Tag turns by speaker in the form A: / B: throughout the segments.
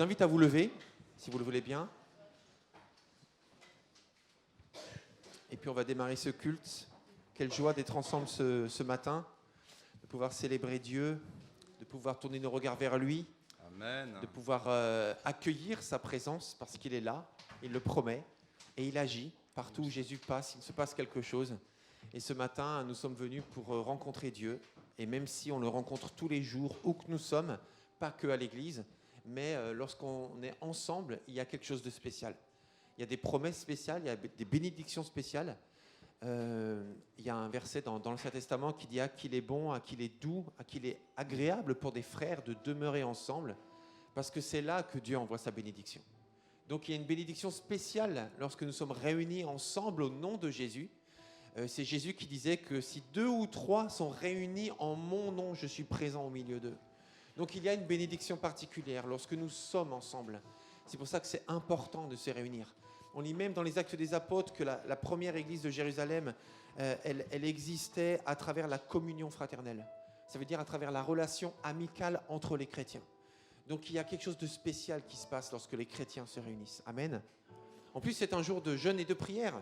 A: invite à vous lever, si vous le voulez bien. Et puis on va démarrer ce culte. Quelle joie d'être ensemble ce matin, de pouvoir célébrer Dieu, de pouvoir tourner nos regards vers lui,
B: Amen.
A: de pouvoir accueillir sa présence parce qu'il est là, il le promet et il agit. Partout où Jésus passe, il se passe quelque chose. Et ce matin, nous sommes venus pour rencontrer Dieu. Et même si on le rencontre tous les jours, où que nous sommes, pas que à l'église, mais lorsqu'on est ensemble, il y a quelque chose de spécial. Il y a des promesses spéciales, il y a des bénédictions spéciales. Il y a un verset dans l'Ancien Testament qui dit « À qu'il est bon, à qu'il est doux, à qu'il est agréable pour des frères de demeurer ensemble », parce que c'est là que Dieu envoie sa bénédiction. Donc il y a une bénédiction spéciale lorsque nous sommes réunis ensemble au nom de Jésus. C'est Jésus qui disait que si 2 ou 3 sont réunis en mon nom, je suis présent au milieu d'eux. Donc il y a une bénédiction particulière lorsque nous sommes ensemble. C'est pour ça que c'est important de se réunir. On lit même dans les Actes des Apôtres que la première église de Jérusalem, elle existait à travers la communion fraternelle. Ça veut dire à travers la relation amicale entre les chrétiens. Donc il y a quelque chose de spécial qui se passe lorsque les chrétiens se réunissent. Amen. En plus, c'est un jour de jeûne et de prière.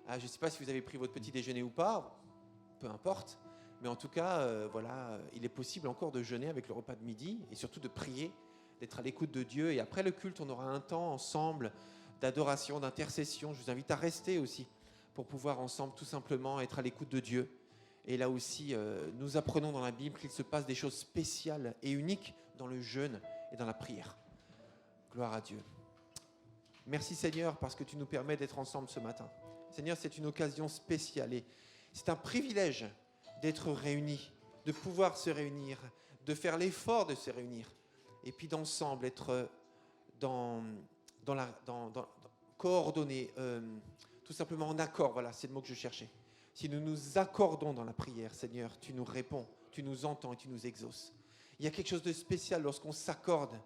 A: Je ne sais pas si vous avez pris votre petit déjeuner ou pas, peu importe. Mais en tout cas, il est possible encore de jeûner avec le repas de midi et surtout de prier, d'être à l'écoute de Dieu. Et après le culte, on aura un temps ensemble d'adoration, d'intercession. Je vous invite à rester aussi pour pouvoir ensemble tout simplement être à l'écoute de Dieu. Et là aussi, nous apprenons dans la Bible qu'il se passe des choses spéciales et uniques dans le jeûne et dans la prière. Gloire à Dieu. Merci Seigneur parce que tu nous permets d'être ensemble ce matin. Seigneur, c'est une occasion spéciale et c'est un privilège d'être réunis, de pouvoir se réunir, de faire l'effort de se réunir et puis d'ensemble être coordonnés, tout simplement en accord. Voilà, c'est le mot que je cherchais. Si nous nous accordons dans la prière, Seigneur, tu nous réponds, tu nous entends et tu nous exauces. Il y a quelque chose de spécial lorsqu'on s'accorde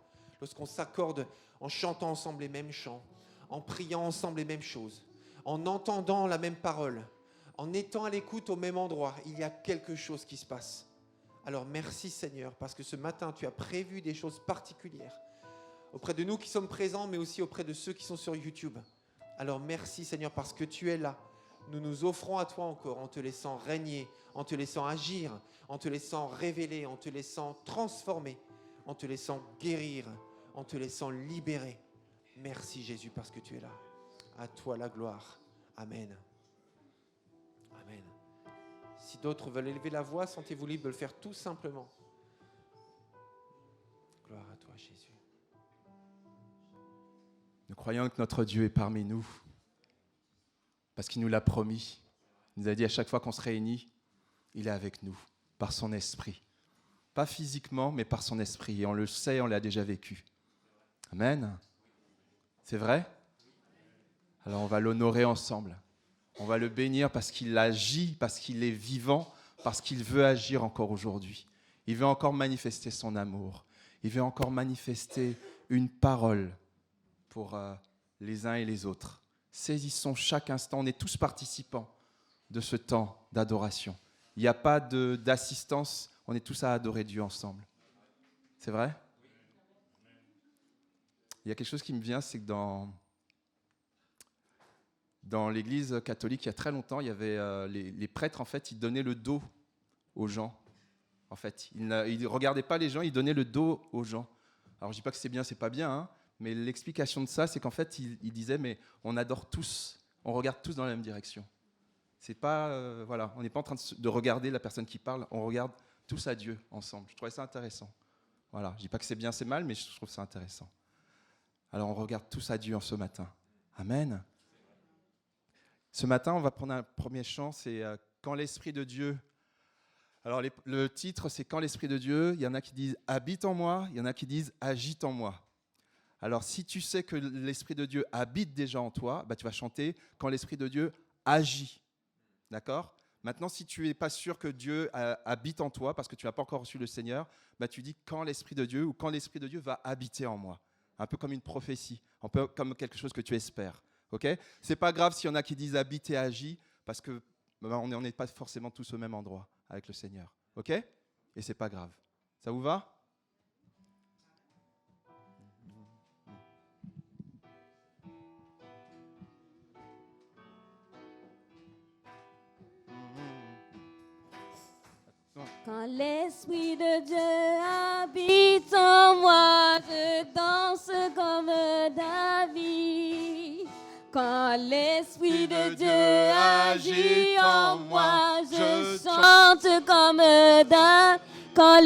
A: en chantant ensemble les mêmes chants, en priant ensemble les mêmes choses, en entendant la même parole, en étant à l'écoute au même endroit. Il y a quelque chose qui se passe. Alors merci Seigneur, parce que ce matin, tu as prévu des choses particulières auprès de nous qui sommes présents, mais aussi auprès de ceux qui sont sur YouTube. Alors merci Seigneur, parce que tu es là. Nous nous offrons à toi encore en te laissant régner, en te laissant agir, en te laissant révéler, en te laissant transformer, en te laissant guérir, en te laissant libérer. Merci Jésus parce que tu es là. À toi la gloire. Amen. Amen. Si d'autres veulent élever la voix, sentez-vous libre de le faire tout simplement. Gloire à toi Jésus.
B: Nous croyons que notre Dieu est parmi nous, parce qu'il nous l'a promis. Il nous a dit à chaque fois qu'on se réunit, il est avec nous, par son esprit. Pas physiquement, mais par son esprit. Et on le sait, on l'a déjà vécu. Amen. C'est vrai? Alors on va l'honorer ensemble. On va le bénir parce qu'il agit, parce qu'il est vivant, parce qu'il veut agir encore aujourd'hui. Il veut encore manifester son amour. Il veut encore manifester une parole pour les uns et les autres. Saisissons chaque instant, on est tous participants de ce temps d'adoration. Il n'y a pas d'assistance, on est tous à adorer Dieu ensemble. C'est vrai? Il y a quelque chose qui me vient, c'est que dans l'église catholique, il y a très longtemps, il y avait les prêtres, en fait, ils donnaient le dos aux gens. En fait, ils ne regardaient pas les gens, ils donnaient le dos aux gens. Alors, je ne dis pas que c'est bien, c'est pas bien, hein, mais l'explication de ça, c'est qu'en fait, ils disaient, mais on adore tous, on regarde tous dans la même direction. C'est pas, voilà, on n'est pas en train de regarder la personne qui parle, on regarde tous à Dieu ensemble. Je trouvais ça intéressant. Voilà, je ne dis pas que c'est bien, c'est mal, mais je trouve ça intéressant. Alors, on regarde tous à Dieu en ce matin. Amen. Ce matin, on va prendre un premier chant, c'est « Quand l'Esprit de Dieu ». Alors, le titre, c'est « Quand l'Esprit de Dieu ». Il y en a qui disent « Habite en moi », il y en a qui disent « Agite en moi ». Alors, si tu sais que l'Esprit de Dieu habite déjà en toi, bah, tu vas chanter « Quand l'Esprit de Dieu agit ». D'accord ? Maintenant, si tu n'es pas sûr que Dieu habite en toi, parce que tu n'as pas encore reçu le Seigneur, bah, tu dis « Quand l'Esprit de Dieu » ou « Quand l'Esprit de Dieu va habiter en moi ». Un peu comme une prophétie, un peu comme quelque chose que tu espères. Okay ? C'est pas grave s'il y en a qui disent habite et agis, parce que on n'est pas forcément tous au même endroit avec le Seigneur. Ok ? Et c'est pas grave. Ça vous va ?
C: Quand l'Esprit de Dieu habite en moi, je danse comme David. Quand l'Esprit de Dieu agit en moi, je chante comme David. Quand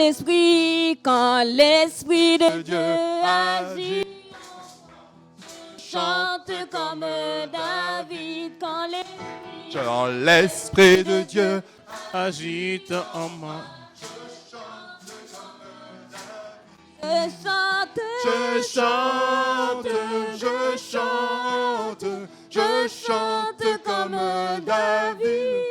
C: l'Esprit de Dieu agit, chante comme David.
D: Quand l'Esprit de Dieu agite en moi,
C: je chante,
D: je chante, je chante, je chante comme David.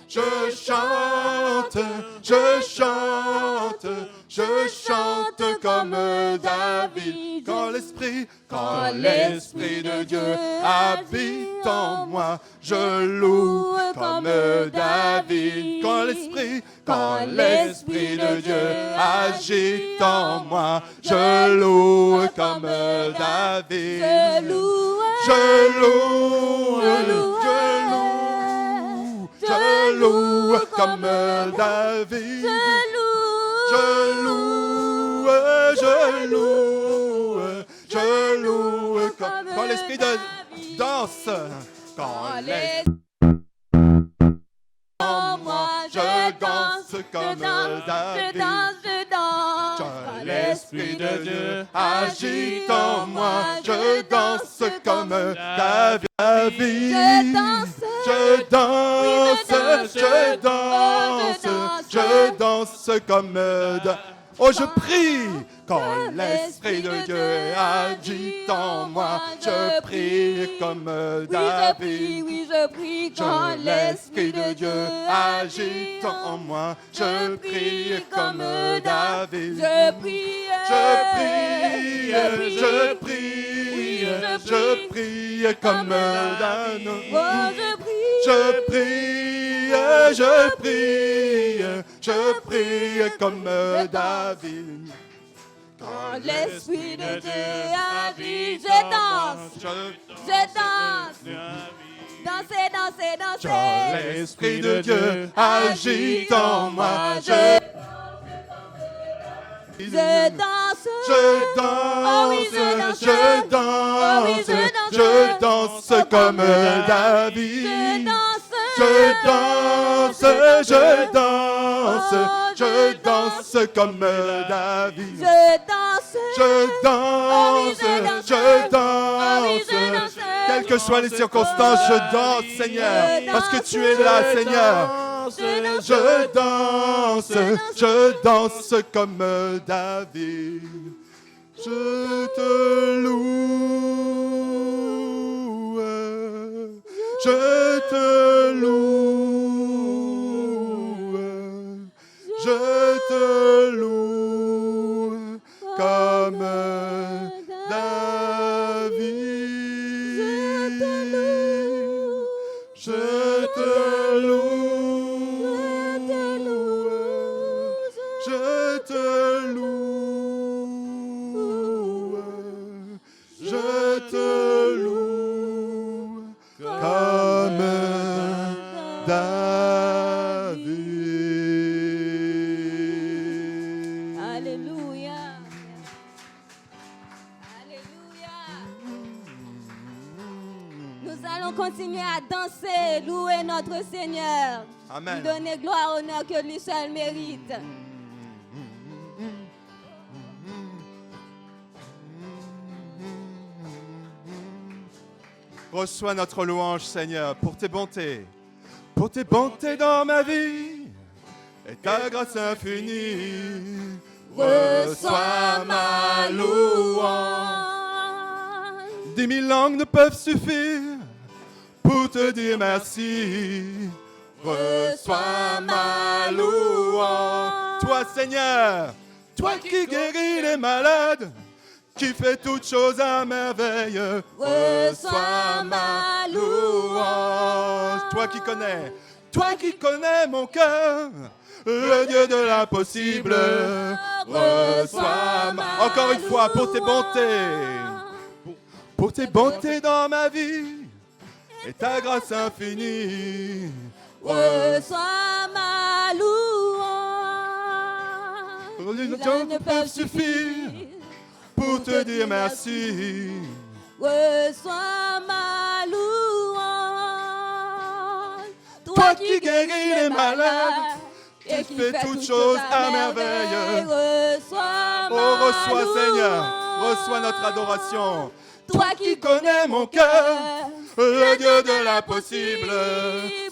D: Je chante, je chante, je chante comme David. Quand l'Esprit de Dieu habite en moi, je loue comme David. Quand l'Esprit de Dieu agite en moi, je loue comme David.
C: je loue,
D: Je loue, je loue comme David. Je loue, je loue, je loue comme quand l'Esprit de danse. Quand l'Esprit en moi, je danse comme David. Quand l'Esprit de Dieu agite en moi, je danse comme David.
C: je danse,
D: Je danse, je danse, je danse comme David. Oh, je prie quand l'Esprit de Dieu agite en moi. Je prie comme David.
C: oui, je prie quand
D: L'Esprit de Dieu agite en moi. Je prie comme David.
C: je prie,
D: Je prie, je prie, je prie comme David.
C: oh, je prie,
D: Je prie, je prie, je prie comme David.
C: quand l'Esprit de Dieu agit, je danse, danser, danser, danser.
D: Quand l'Esprit de Dieu agit en moi,
C: Je danse,
D: je danse,
C: oh oui, je danse,
D: je danse,
C: oh oui, je
D: je danse comme David.
C: je danse,
D: Je danse, je danse, je danse comme David.
C: je danse,
D: Je danse, je
C: oh oui, je
D: danse.
C: danse.
D: Quelles que soient les circonstances, je danse, Seigneur, parce que tu es là, Seigneur. Je danse comme David. Je te loue, je te loue, je te loue comme David. Je te loue, je te loue, je te loue comme David.
C: Alléluia. Alléluia. Nous allons continuer à danser, louer notre Seigneur.
D: Amen.
C: Lui donner gloire, honneur que lui seul mérite.
D: Reçois notre louange, Seigneur, pour tes bontés dans ma vie et ta grâce infinie. Reçois ma louange. 10 000 langues ne peuvent suffire pour te dire merci. Reçois ma louange. Toi, Seigneur, toi qui guéris les malades, qui fait toutes choses à merveille. Reçois ma louange. Toi qui connais mon cœur, le Dieu de l'impossible. Reçois ma Encore une fois, pour tes bontés dans ma vie et ta grâce infinie.
C: Reçois ma louange.
D: Les gens ne peuvent suffire pour te dire merci.
C: Reçois ma louange.
D: Toi qui guéris les malades, tu fais toutes choses à merveille.
C: Reçois
D: Oh,
C: ma
D: reçois Seigneur,
C: louange.
D: reçois notre adoration.
C: Toi qui connais mon cœur,
D: Le Dieu de l'impossible,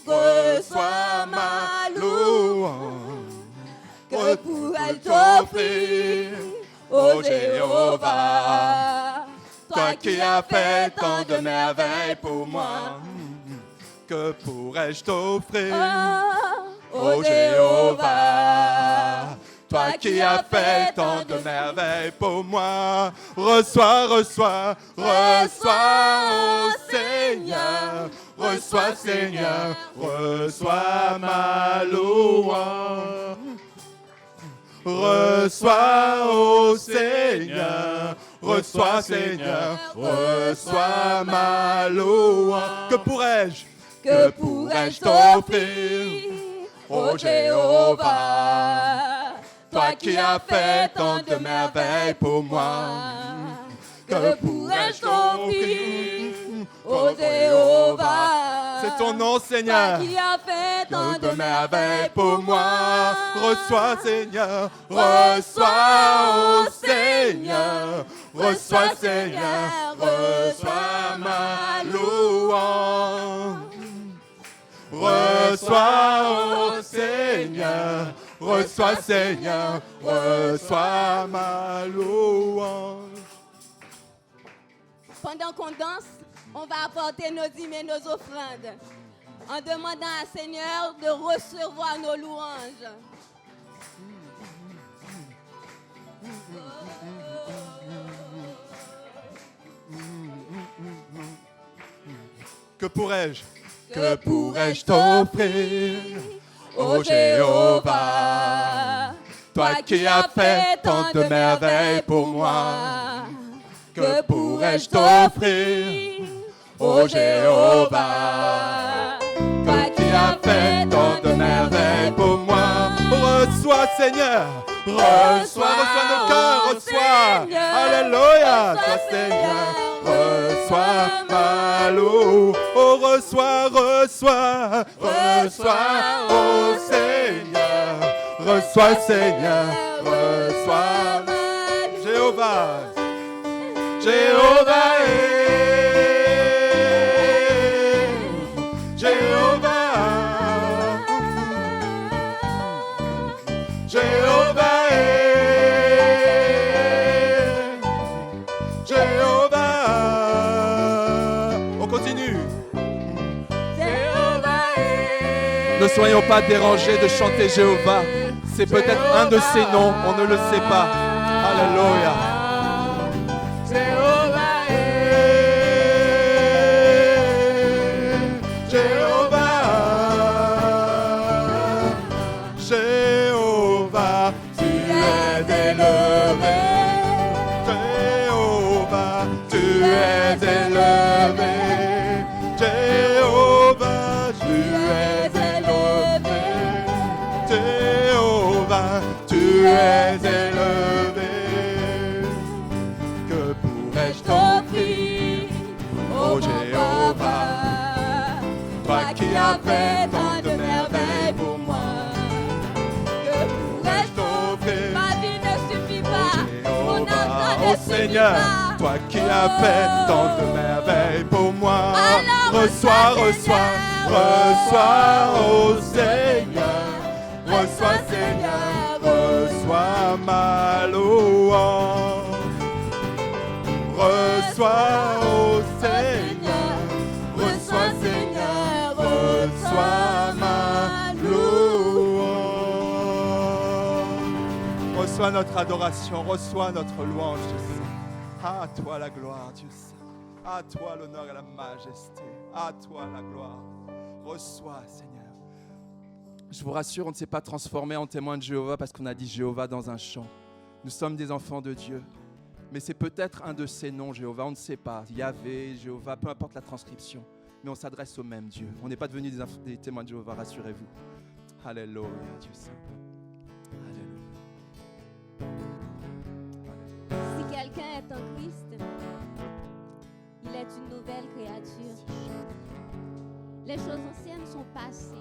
D: reçois ma louange.
C: que pourrais-je t'offrir, ô Jéhovah?
D: Toi qui as fait tant de merveilles pour moi, que pourrais-je t'offrir, ô Jéhovah? Toi qui as fait tant de merveilles pour moi, reçois, reçois, reçois, ô Seigneur, reçois Seigneur, reçois ma louange. Reçois, ô Seigneur, reçois Seigneur, reçois ma louange. Que pourrais-je t'offrir, ô Jéhovah? Toi qui as fait tant de merveilles pour moi, que pourrais-je t'offrir, ô Jéhovah? C'est ton nom, Seigneur.
C: Toi qui as fait tant
D: De merveilles pour moi, reçois Seigneur, reçois, ô Seigneur, reçois Seigneur, reçois ma louange. Reçois, ô Seigneur, reçois Seigneur, reçois ma louange.
C: Pendant qu'on danse, on va apporter nos dîmes et nos offrandes en demandant à Seigneur de recevoir nos louanges.
D: Que pourrais-je t'offrir, ô Jéhovah? Toi qui as fait tant de merveilles pour moi, que pourrais-je t'offrir, ô Jéhovah? Toi qui as fait tant de merveilles pour moi, reçois Seigneur, reçois nos cœurs, reçois, alléluia, reçois Seigneur, reçois ma louange, oh reçois, oh Seigneur, reçois Seigneur, reçois Jéhovah, Jéhovah. Ne soyons pas dérangés de chanter Jéhovah. C'est peut-être un de ses noms, on ne le sait pas. Alléluia. Jéhovah, tu es élevé. Jéhovah, tu es élevé. Jéhovah, tu es élevé. Jéhovah, tu es élevé. Que pourrais-je t'offrir, ô Jéhovah? Toi qui as fait tant de merveilles pour moi. Que pourrais-je t'offrir,
C: Ma vie ne suffit pas. Mon
D: Jéhovah?
C: argent
D: Oh
C: ne suffit
D: Seigneur,
C: pas.
D: toi qui as fait tant de merveilles pour moi.
C: Alors
D: Reçois,
C: reçois,
D: reçois, oh Seigneur. Reçois Seigneur, reçois ma louange. Reçois, oh Seigneur. Reçois Seigneur, reçois ma louange. Reçois notre adoration, reçois notre louange, Dieu Saint. À toi la gloire, Dieu Saint. À toi l'honneur et la majesté. À toi la gloire. Reçois, Seigneur. Je vous rassure, on ne s'est pas transformé en témoin de Jéhovah parce qu'on a dit Jéhovah dans un chant. Nous sommes des enfants de Dieu. Mais c'est peut-être un de ces noms, Jéhovah, on ne sait pas. Yahvé, Jéhovah, peu importe la transcription. Mais on s'adresse au même Dieu. On n'est pas devenus des témoins de Jéhovah, rassurez-vous. Alléluia, Dieu Saint. Alléluia.
C: quelqu'un est en Christ, il est une nouvelle créature. Les choses anciennes sont passées.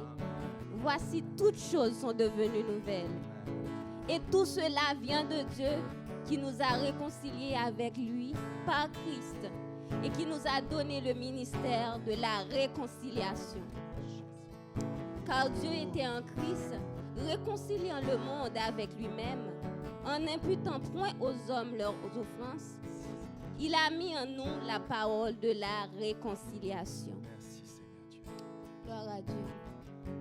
C: Voici, toutes choses sont devenues nouvelles. Et tout cela vient de Dieu qui nous a réconciliés avec lui par Christ et qui nous a donné le ministère de la réconciliation. Car Dieu était en Christ, réconciliant le monde avec lui-même, en n'imputant point aux hommes leurs offenses. Il a mis en nous la parole de la réconciliation.
B: Merci Seigneur Dieu.
C: Gloire à Dieu.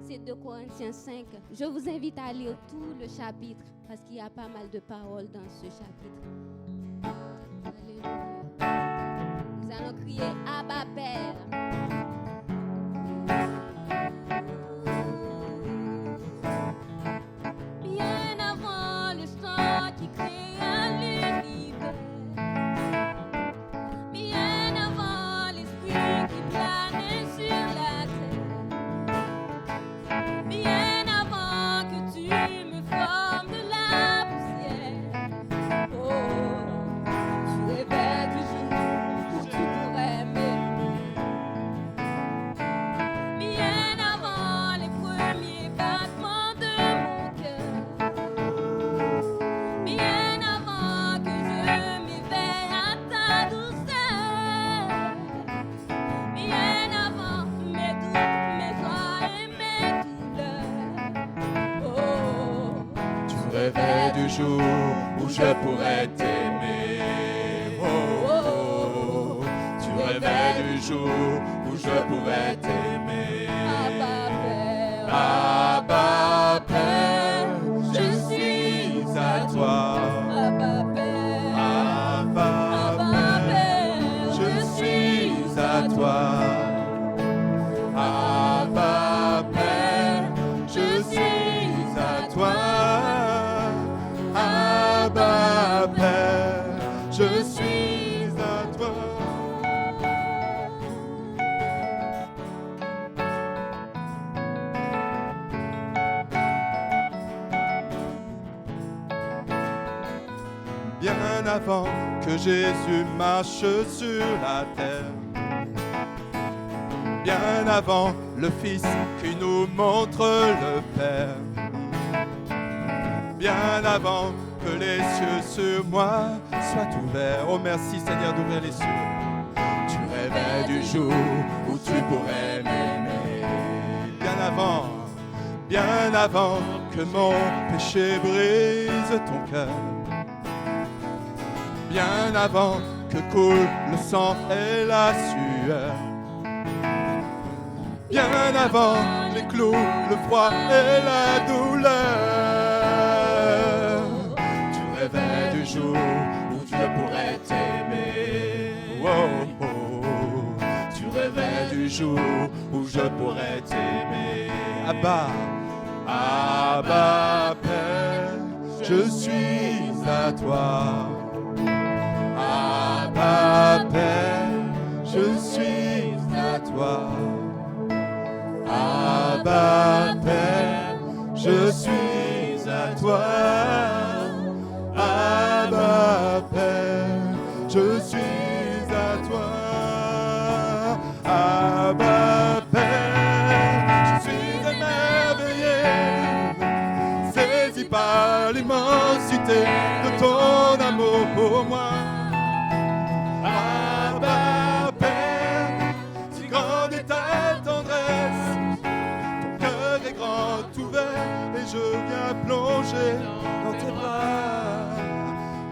C: C'est 2 Corinthiens 5. Je vous invite à lire tout le chapitre parce qu'il y a pas mal de paroles dans ce chapitre. Alléluia. Nous allons crier Abba Père. Bien avant le sang qui créa l'univers, bien avant l'esprit qui planait sur la terre, bien avant que tu me formes de la poussière, oh, tu rêvais du jour où tu pourrais m'aimer. Bien avant les premiers battements de mon cœur, bien avant que je m'éveille à ta douceur, bien avant mes doutes, mes joies et mes douleurs, oh,
D: Tu rêvais du jour où je pourrais t'aimer. Oh, oh, oh. Tu rêvais du jour où je pourrais t'aimer.
C: Abba Père,
D: Abba Père, je suis à toi.
C: Abba Père,
D: Abba
C: Abba
D: Père,
C: Père,
D: je suis à toi. Abba Père, je suis à toi. Abba Père, je suis à toi. Bien avant que Jésus marche sur la terre, bien avant le Fils qui nous montre le Père, bien avant que les cieux sur moi soient ouverts. Oh merci Seigneur d'ouvrir les cieux. Tu rêvais du jour où tu pourrais m'aimer. Bien avant que mon péché brise ton cœur, bien avant que coule le sang et la sueur, bien avant les clous, le froid et la douleur. Tu rêvais du jour où je pourrais t'aimer. Oh, oh, oh. Tu rêvais du jour où je pourrais t'aimer. Abba, Abba Père, je suis à toi. Abba Père, je suis à toi. Abba Père, je suis à toi. Abba Père, je suis à toi. Abba Père, je suis émerveillé, saisi par l'immensité de ton amour pour moi. Abba Père, si grande est ta tendresse, ton cœur est grand ouvert et je viens plonger dans tes bras.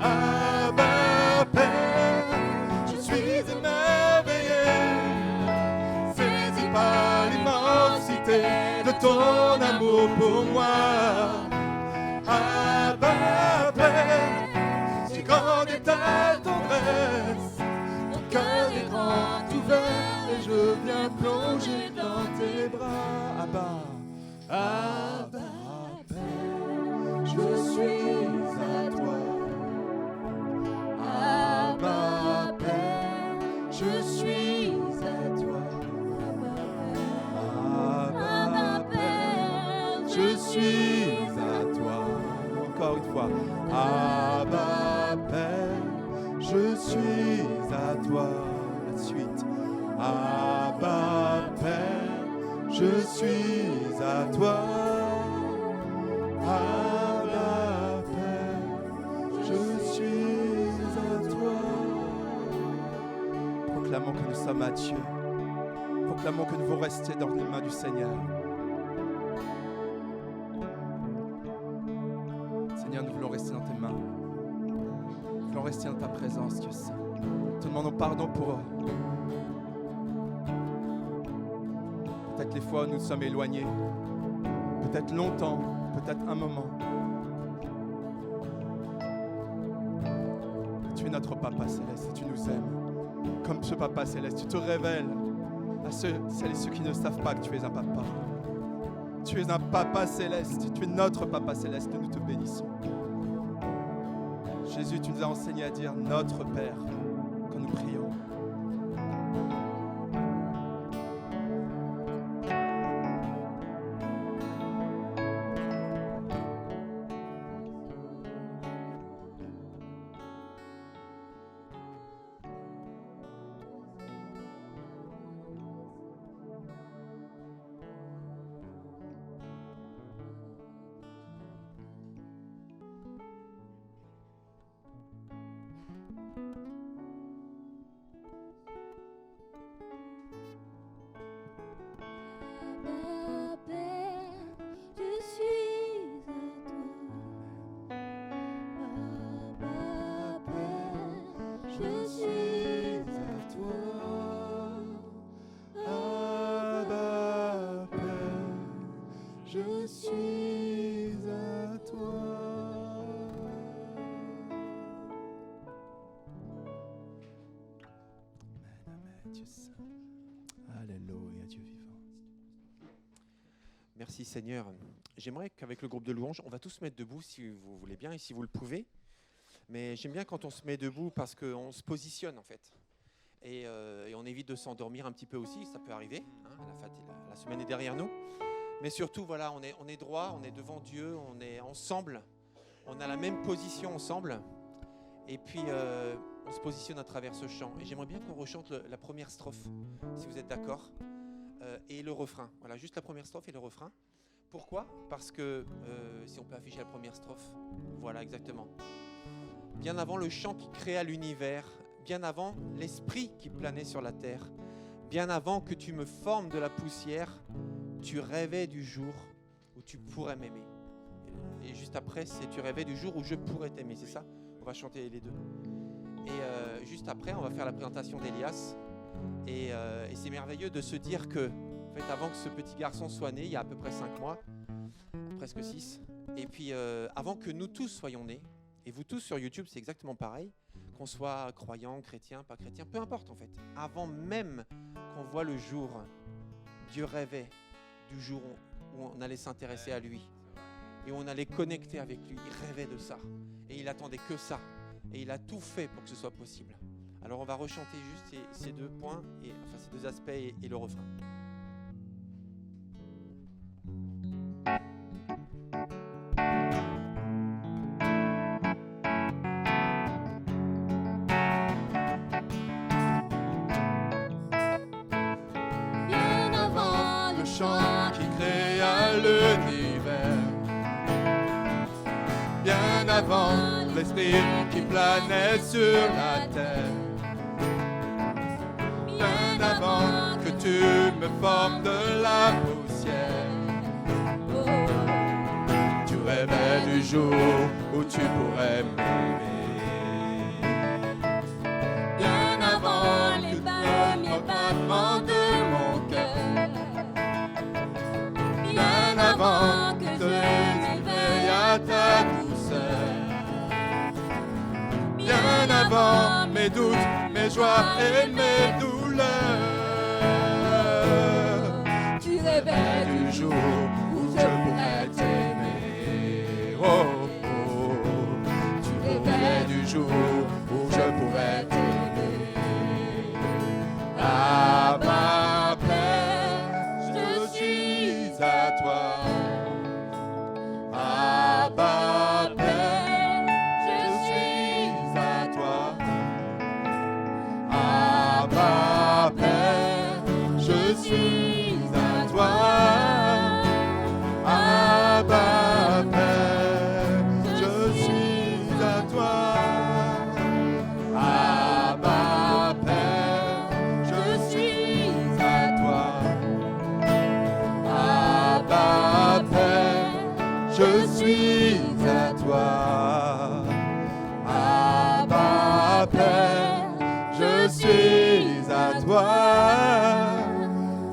D: Abba Père, je suis émerveillé, saisi par l'immensité de ton amour pour moi. Abba Père, si grande est ta tendresse, ton cœur est grand ouvert et je viens plonger dans tes bras. Abba, Abba Père, je suis à toi. Abba Père, je suis à toi. Abba Père, je suis à toi. Encore une fois. Abba Père, je suis à toi. La suite. Abba Père, je suis à toi. Abba Père, je suis à toi.
B: Proclamons que nous sommes à Dieu. Proclamons que nous voulons rester dans les mains du Seigneur. Seigneur, nous voulons rester dans tes mains. Nous voulons rester dans ta présence, Dieu Saint. Te demandons pardon pour peut-être les fois où nous sommes éloignés, peut-être longtemps, peut-être un moment. Tu es notre Papa Céleste et tu nous aimes. Comme ce Papa Céleste, tu te révèles à celles et ceux qui ne savent pas que tu es un Papa. Tu es un Papa Céleste, tu es notre Papa Céleste, nous te bénissons. Jésus, tu nous as enseigné à dire notre Père quand nous prions. Alléluia, Dieu vivant.
A: Merci Seigneur. J'aimerais qu'avec le groupe de louanges, on va tous se mettre debout si vous voulez bien et si vous le pouvez. Mais j'aime bien quand on se met debout parce qu'on se positionne en fait. Et on évite de s'endormir un petit peu aussi, ça peut arriver. Hein, la semaine est derrière nous. Mais surtout, voilà, on est droit, on est devant Dieu, on est ensemble. On a la même position ensemble. Et puis, on se positionne à travers ce chant. Et j'aimerais bien qu'on rechante la première strophe, si vous êtes d'accord, et le refrain. Voilà, juste la première strophe et le refrain. Pourquoi ? Parce que, si on peut afficher la première strophe, voilà, exactement. Bien avant le chant qui créa l'univers, bien avant l'esprit qui planait sur la terre, bien avant que tu me formes de la poussière, tu rêvais du jour où tu pourrais m'aimer. Et juste après, c'est tu rêvais du jour où je pourrais t'aimer, c'est ça ? On va chanter les deux. Et juste après, on va faire la présentation d'Elias. Et c'est merveilleux de se dire que, en fait, avant que ce petit garçon soit né, il y a à peu près 5 mois, presque 6, et puis avant que nous tous soyons nés, et vous tous sur YouTube, c'est exactement pareil, qu'on soit croyant, chrétien, pas chrétien, peu importe en fait. Avant même qu'on voit le jour, Dieu rêvait du jour où on allait s'intéresser à lui et où on allait connecter avec lui. Il rêvait de ça et il attendait que ça et il a tout fait pour que ce soit possible. Alors on va rechanter juste ces deux points, enfin ces deux aspects et le refrain.
D: Qui créa l'univers, bien avant l'esprit qui planait sur la terre, bien avant que tu me formes de la poussière, tu rêvais du jour où tu pourrais m'aimer, bien avant les premiers battements de mon cœur. Avant que je m'éveille à ta douceur, bien avant mes doutes, mes joies et mes douleurs, tu rêvais du jour où je pourrais t'aimer. Oh, oh, tu rêvais du jour où je pourrais t'aimer. Abba Père, je suis à toi. Abba Père, je suis à toi. je suis à toi. Abba Père, je suis à toi.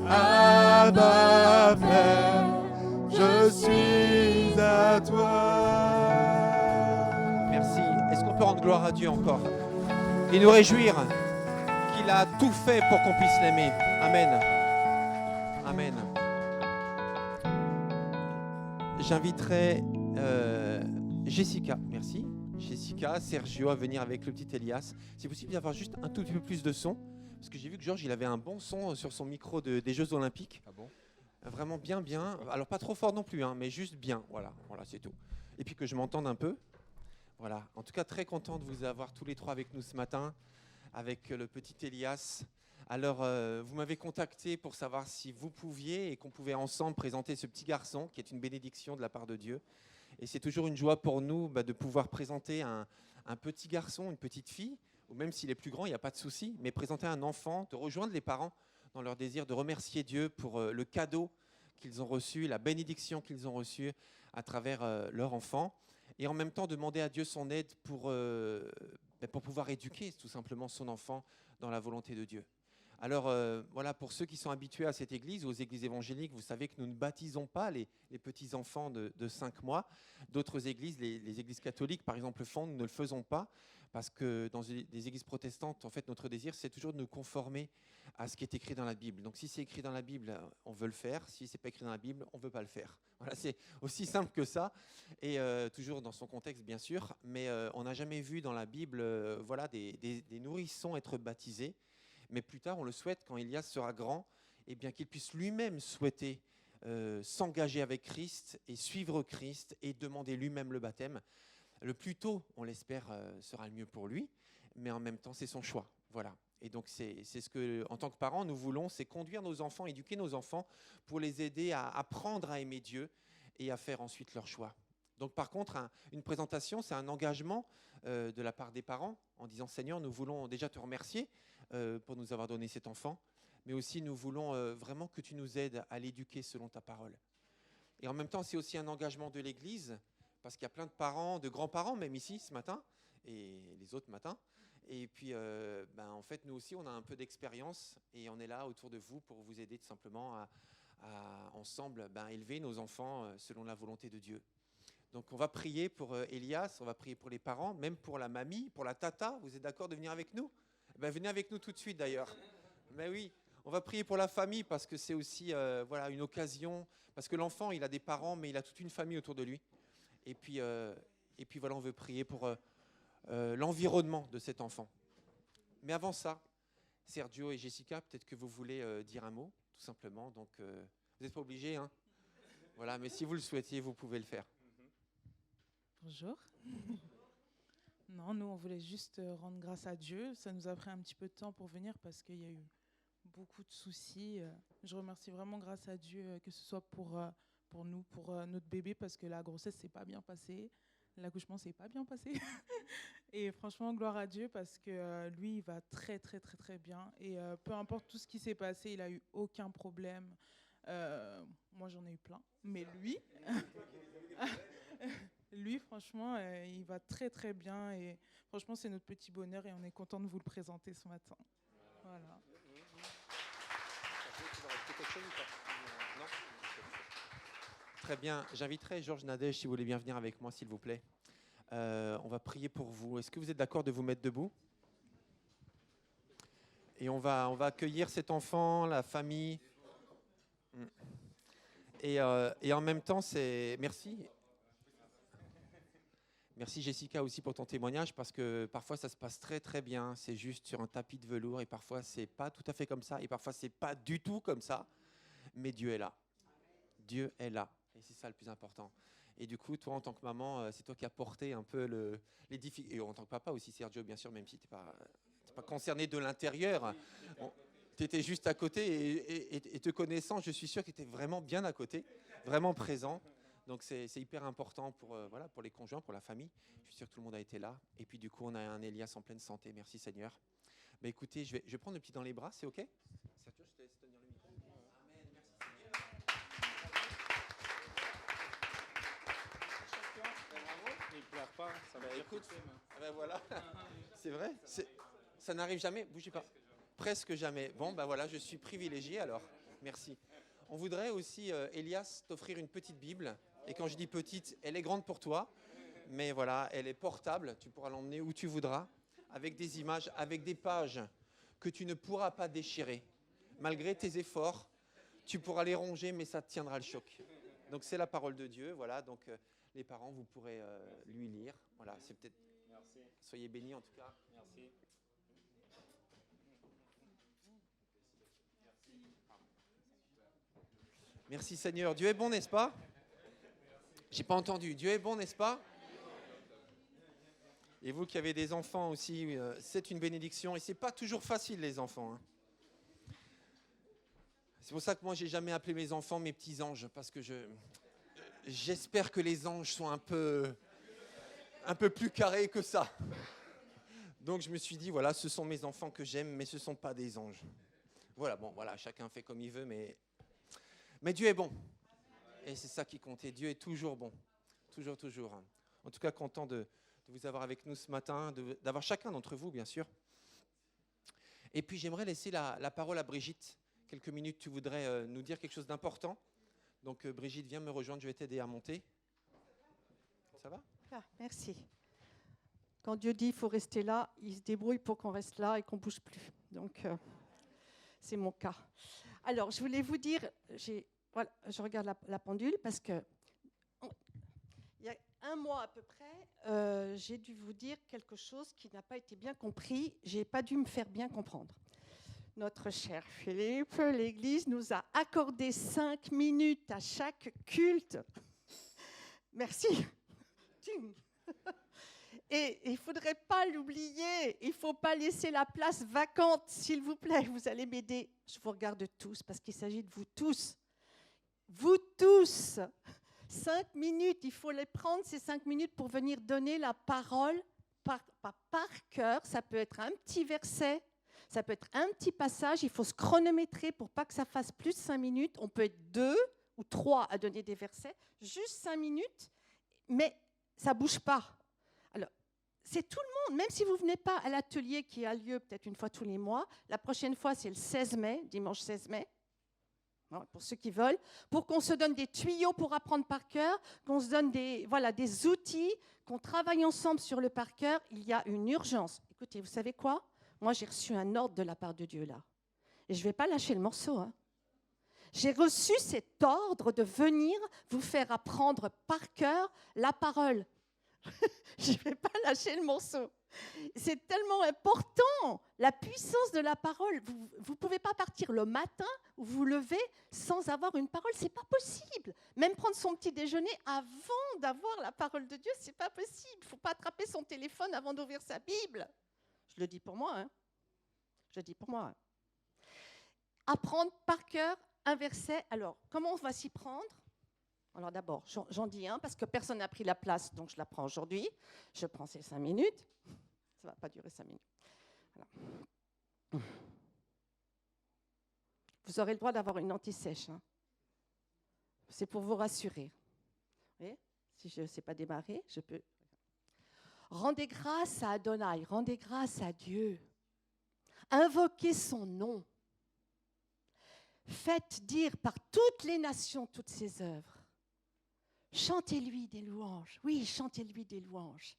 D: Abba Père, je suis à toi.
A: Merci. Est-ce qu'on peut rendre gloire à Dieu encore et nous réjouir qu'il a tout fait pour qu'on puisse l'aimer. Amen. Amen. J'inviterai Jessica, merci. Jessica, Sergio à venir avec le petit Elias. C'est possible d'avoir juste un tout petit peu plus de son, parce que j'ai vu que Georges il avait un bon son sur son micro des Jeux Olympiques.
B: Ah bon?
A: Vraiment bien, bien. Alors pas trop fort non plus, hein, mais juste bien. Voilà, c'est tout. Et puis que je m'entende un peu. Voilà. En tout cas, très content de vous avoir tous les trois avec nous ce matin, avec le petit Elias. Alors, vous m'avez contacté pour savoir si vous pouviez et qu'on pouvait ensemble présenter ce petit garçon qui est une bénédiction de la part de Dieu. Et c'est toujours une joie pour nous de pouvoir présenter un petit garçon, une petite fille, ou même s'il est plus grand, il n'y a pas de souci, mais présenter un enfant, de rejoindre les parents dans leur désir de remercier Dieu pour le cadeau qu'ils ont reçu, la bénédiction qu'ils ont reçue à travers leur enfant, et en même temps demander à Dieu son aide pour pouvoir éduquer tout simplement son enfant dans la volonté de Dieu. Alors voilà, pour ceux qui sont habitués à cette église, aux églises évangéliques, vous savez que nous ne baptisons pas les petits-enfants de 5 mois. D'autres églises, les églises catholiques par exemple le font, nous ne le faisons pas, parce que dans des églises protestantes, en fait, notre désir, c'est toujours de nous conformer à ce qui est écrit dans la Bible. Donc si c'est écrit dans la Bible, on veut le faire. Si ce n'est pas écrit dans la Bible, on ne veut pas le faire. Voilà, c'est aussi simple que ça, et toujours dans son contexte bien sûr, mais on n'a jamais vu dans la Bible des nourrissons être baptisés. Mais plus tard, on le souhaite, quand Elias sera grand, eh bien, qu'il puisse lui-même souhaiter s'engager avec Christ et suivre Christ et demander lui-même le baptême. Le plus tôt, on l'espère, sera le mieux pour lui, mais en même temps, c'est son choix. Voilà. Et donc, c'est ce que, en tant que parents, nous voulons, c'est conduire nos enfants, éduquer nos enfants pour les aider à apprendre à aimer Dieu et à faire ensuite leur choix. Donc, par contre, une présentation, c'est un engagement de la part des parents en disant « Seigneur, nous voulons déjà te remercier pour nous avoir donné cet enfant, mais aussi nous voulons vraiment que tu nous aides à l'éduquer selon ta parole. » Et en même temps, c'est aussi un engagement de l'Église, parce qu'il y a plein de parents, de grands-parents même ici ce matin, et les autres matins. Et puis, en fait, nous aussi, on a un peu d'expérience, et on est là autour de vous pour vous aider tout simplement à ensemble élever nos enfants selon la volonté de Dieu. Donc, on va prier pour Elias, on va prier pour les parents, même pour la mamie, pour la tata. Vous êtes d'accord de venir avec nous ? Venez avec nous tout de suite d'ailleurs. Mais oui, on va prier pour la famille parce que c'est aussi une occasion. Parce que l'enfant, il a des parents, mais il a toute une famille autour de lui. Et puis voilà, on veut prier pour l'environnement de cet enfant. Mais avant ça, Sergio et Jessica, peut-être que vous voulez dire un mot, tout simplement. Donc, vous n'êtes pas obligés, hein. Voilà, mais si vous le souhaitiez, vous pouvez le faire.
E: Bonjour. Non, nous, on voulait juste rendre grâce à Dieu. Ça nous a pris un petit peu de temps pour venir parce qu'il y a eu beaucoup de soucis. Je remercie vraiment grâce à Dieu que ce soit pour nous, pour notre bébé, parce que la grossesse s'est pas bien passée. L'accouchement s'est pas bien passé. Et franchement, gloire à Dieu parce que lui, il va très, très, très, très bien. Et peu importe tout ce qui s'est passé, il a eu aucun problème. Moi, j'en ai eu plein. Mais lui... Lui, franchement, il va très, très bien. Et franchement, c'est notre petit bonheur et on est content de vous le présenter ce matin. Voilà.
A: Très bien. J'inviterai Georges Nadège, si vous voulez bien venir avec moi, s'il vous plaît. On va prier pour vous. Est-ce que vous êtes d'accord de vous mettre debout ? Et on va accueillir cet enfant, la famille. Et en même temps, c'est... Merci. Merci Jessica aussi pour ton témoignage, parce que parfois ça se passe très très bien, c'est juste sur un tapis de velours, et parfois c'est pas tout à fait comme ça, et parfois c'est pas du tout comme ça, mais Dieu est là. Dieu est là, et c'est ça le plus important. Et du coup, toi en tant que maman, c'est toi qui as porté un peu les difficultés, et en tant que papa aussi, Sergio bien sûr, même si tu n'es pas concerné de l'intérieur, tu étais juste à côté, et te connaissant, je suis sûr que tu étais vraiment bien à côté, vraiment présent. Donc c'est hyper important pour les conjoints, pour la famille. Je suis sûr que tout le monde a été là. Et puis du coup, on a un Elias en pleine santé. Merci Seigneur. Mais écoutez, je vais prendre le petit dans les bras, c'est OK ? Sergio, je te laisse tenir le micro. Amen, merci Seigneur. peu de flemme. Ah ben voilà. C'est vrai. Ça n'arrive jamais. Bougez pas. Presque jamais. Bon, ben voilà, je suis privilégié alors. Merci. On voudrait aussi, Elias, t'offrir une petite Bible. Et quand je dis petite, elle est grande pour toi. Mais voilà, elle est portable. Tu pourras l'emmener où tu voudras. Avec des images, avec des pages que tu ne pourras pas déchirer. Malgré tes efforts, tu pourras les ronger, mais ça te tiendra le choc. Donc c'est la parole de Dieu. Voilà, donc les parents, vous pourrez lui lire. Voilà, c'est peut-être...
F: Merci.
A: Soyez bénis en tout cas.
F: Merci.
A: Merci Seigneur. Dieu est bon, n'est-ce pas? J'ai pas entendu. Dieu est bon, n'est-ce pas? Et vous qui avez des enfants aussi, c'est une bénédiction. Et c'est pas toujours facile les enfants. Hein. C'est pour ça que moi j'ai jamais appelé mes enfants mes petits anges, parce que j'espère que les anges sont un peu plus carrés que ça. Donc je me suis dit voilà, ce sont mes enfants que j'aime, mais ce sont pas des anges. Voilà, bon voilà, chacun fait comme il veut, mais Dieu est bon. Et c'est ça qui compte. Et Dieu est toujours bon. Toujours, toujours. En tout cas, content de vous avoir avec nous ce matin, d'avoir chacun d'entre vous, bien sûr. Et puis, j'aimerais laisser la parole à Brigitte. Quelques minutes, tu voudrais nous dire quelque chose d'important. Donc, Brigitte, viens me rejoindre, je vais t'aider à monter. Ça va ?
G: Ah, merci. Quand Dieu dit qu'il faut rester là, il se débrouille pour qu'on reste là et qu'on ne bouge plus. Donc, c'est mon cas. Alors, je voulais vous dire, voilà, je regarde la pendule parce que il y a un mois à peu près, j'ai dû vous dire quelque chose qui n'a pas été bien compris. Je n'ai pas dû me faire bien comprendre. Notre cher Philippe, l'Église nous a accordé 5 minutes à chaque culte. Merci. Et il ne faudrait pas l'oublier. Il ne faut pas laisser la place vacante, s'il vous plaît. Vous allez m'aider. Je vous regarde tous parce qu'il s'agit de vous tous. Vous tous. 5 minutes. Il faut les prendre, ces 5 minutes, pour venir donner la parole par cœur. Ça peut être un petit verset. Ça peut être un petit passage. Il faut se chronométrer pour pas que ça fasse plus de 5 minutes. On peut être 2 ou 3 à donner des versets. Juste 5 minutes. Mais ça ne bouge pas. Alors, c'est tout le monde, même si vous ne venez pas à l'atelier qui a lieu peut-être une fois tous les mois. La prochaine fois, c'est le 16 mai, dimanche 16 mai, pour ceux qui veulent, pour qu'on se donne des tuyaux pour apprendre par cœur, qu'on se donne des outils, qu'on travaille ensemble sur le par cœur. Il y a une urgence. Écoutez, vous savez quoi? Moi, j'ai reçu un ordre de la part de Dieu là. Et je ne vais pas lâcher le morceau, hein. J'ai reçu cet ordre de venir vous faire apprendre par cœur la parole. Je ne vais pas lâcher le morceau. C'est tellement important, la puissance de la parole. Vous ne pouvez pas partir le matin ou vous lever sans avoir une parole. Ce n'est pas possible. Même prendre son petit déjeuner avant d'avoir la parole de Dieu, ce n'est pas possible. Il ne faut pas attraper son téléphone avant d'ouvrir sa Bible. Je le dis pour moi. Hein. Je le dis pour moi. Hein. Apprendre par cœur un verset. Alors, comment on va s'y prendre? Alors d'abord, j'en dis un parce que personne n'a pris la place, donc je la prends aujourd'hui. Je prends ces 5 minutes. Ça ne va pas durer 5 minutes. Voilà. Vous aurez le droit d'avoir une anti-sèche. Hein. C'est pour vous rassurer. Vous voyez? Si je ne sais pas démarrer, je peux. Rendez grâce à Adonai, rendez grâce à Dieu. Invoquez son nom. Faites dire par toutes les nations toutes ses œuvres. Chantez-lui des louanges. Oui, chantez-lui des louanges.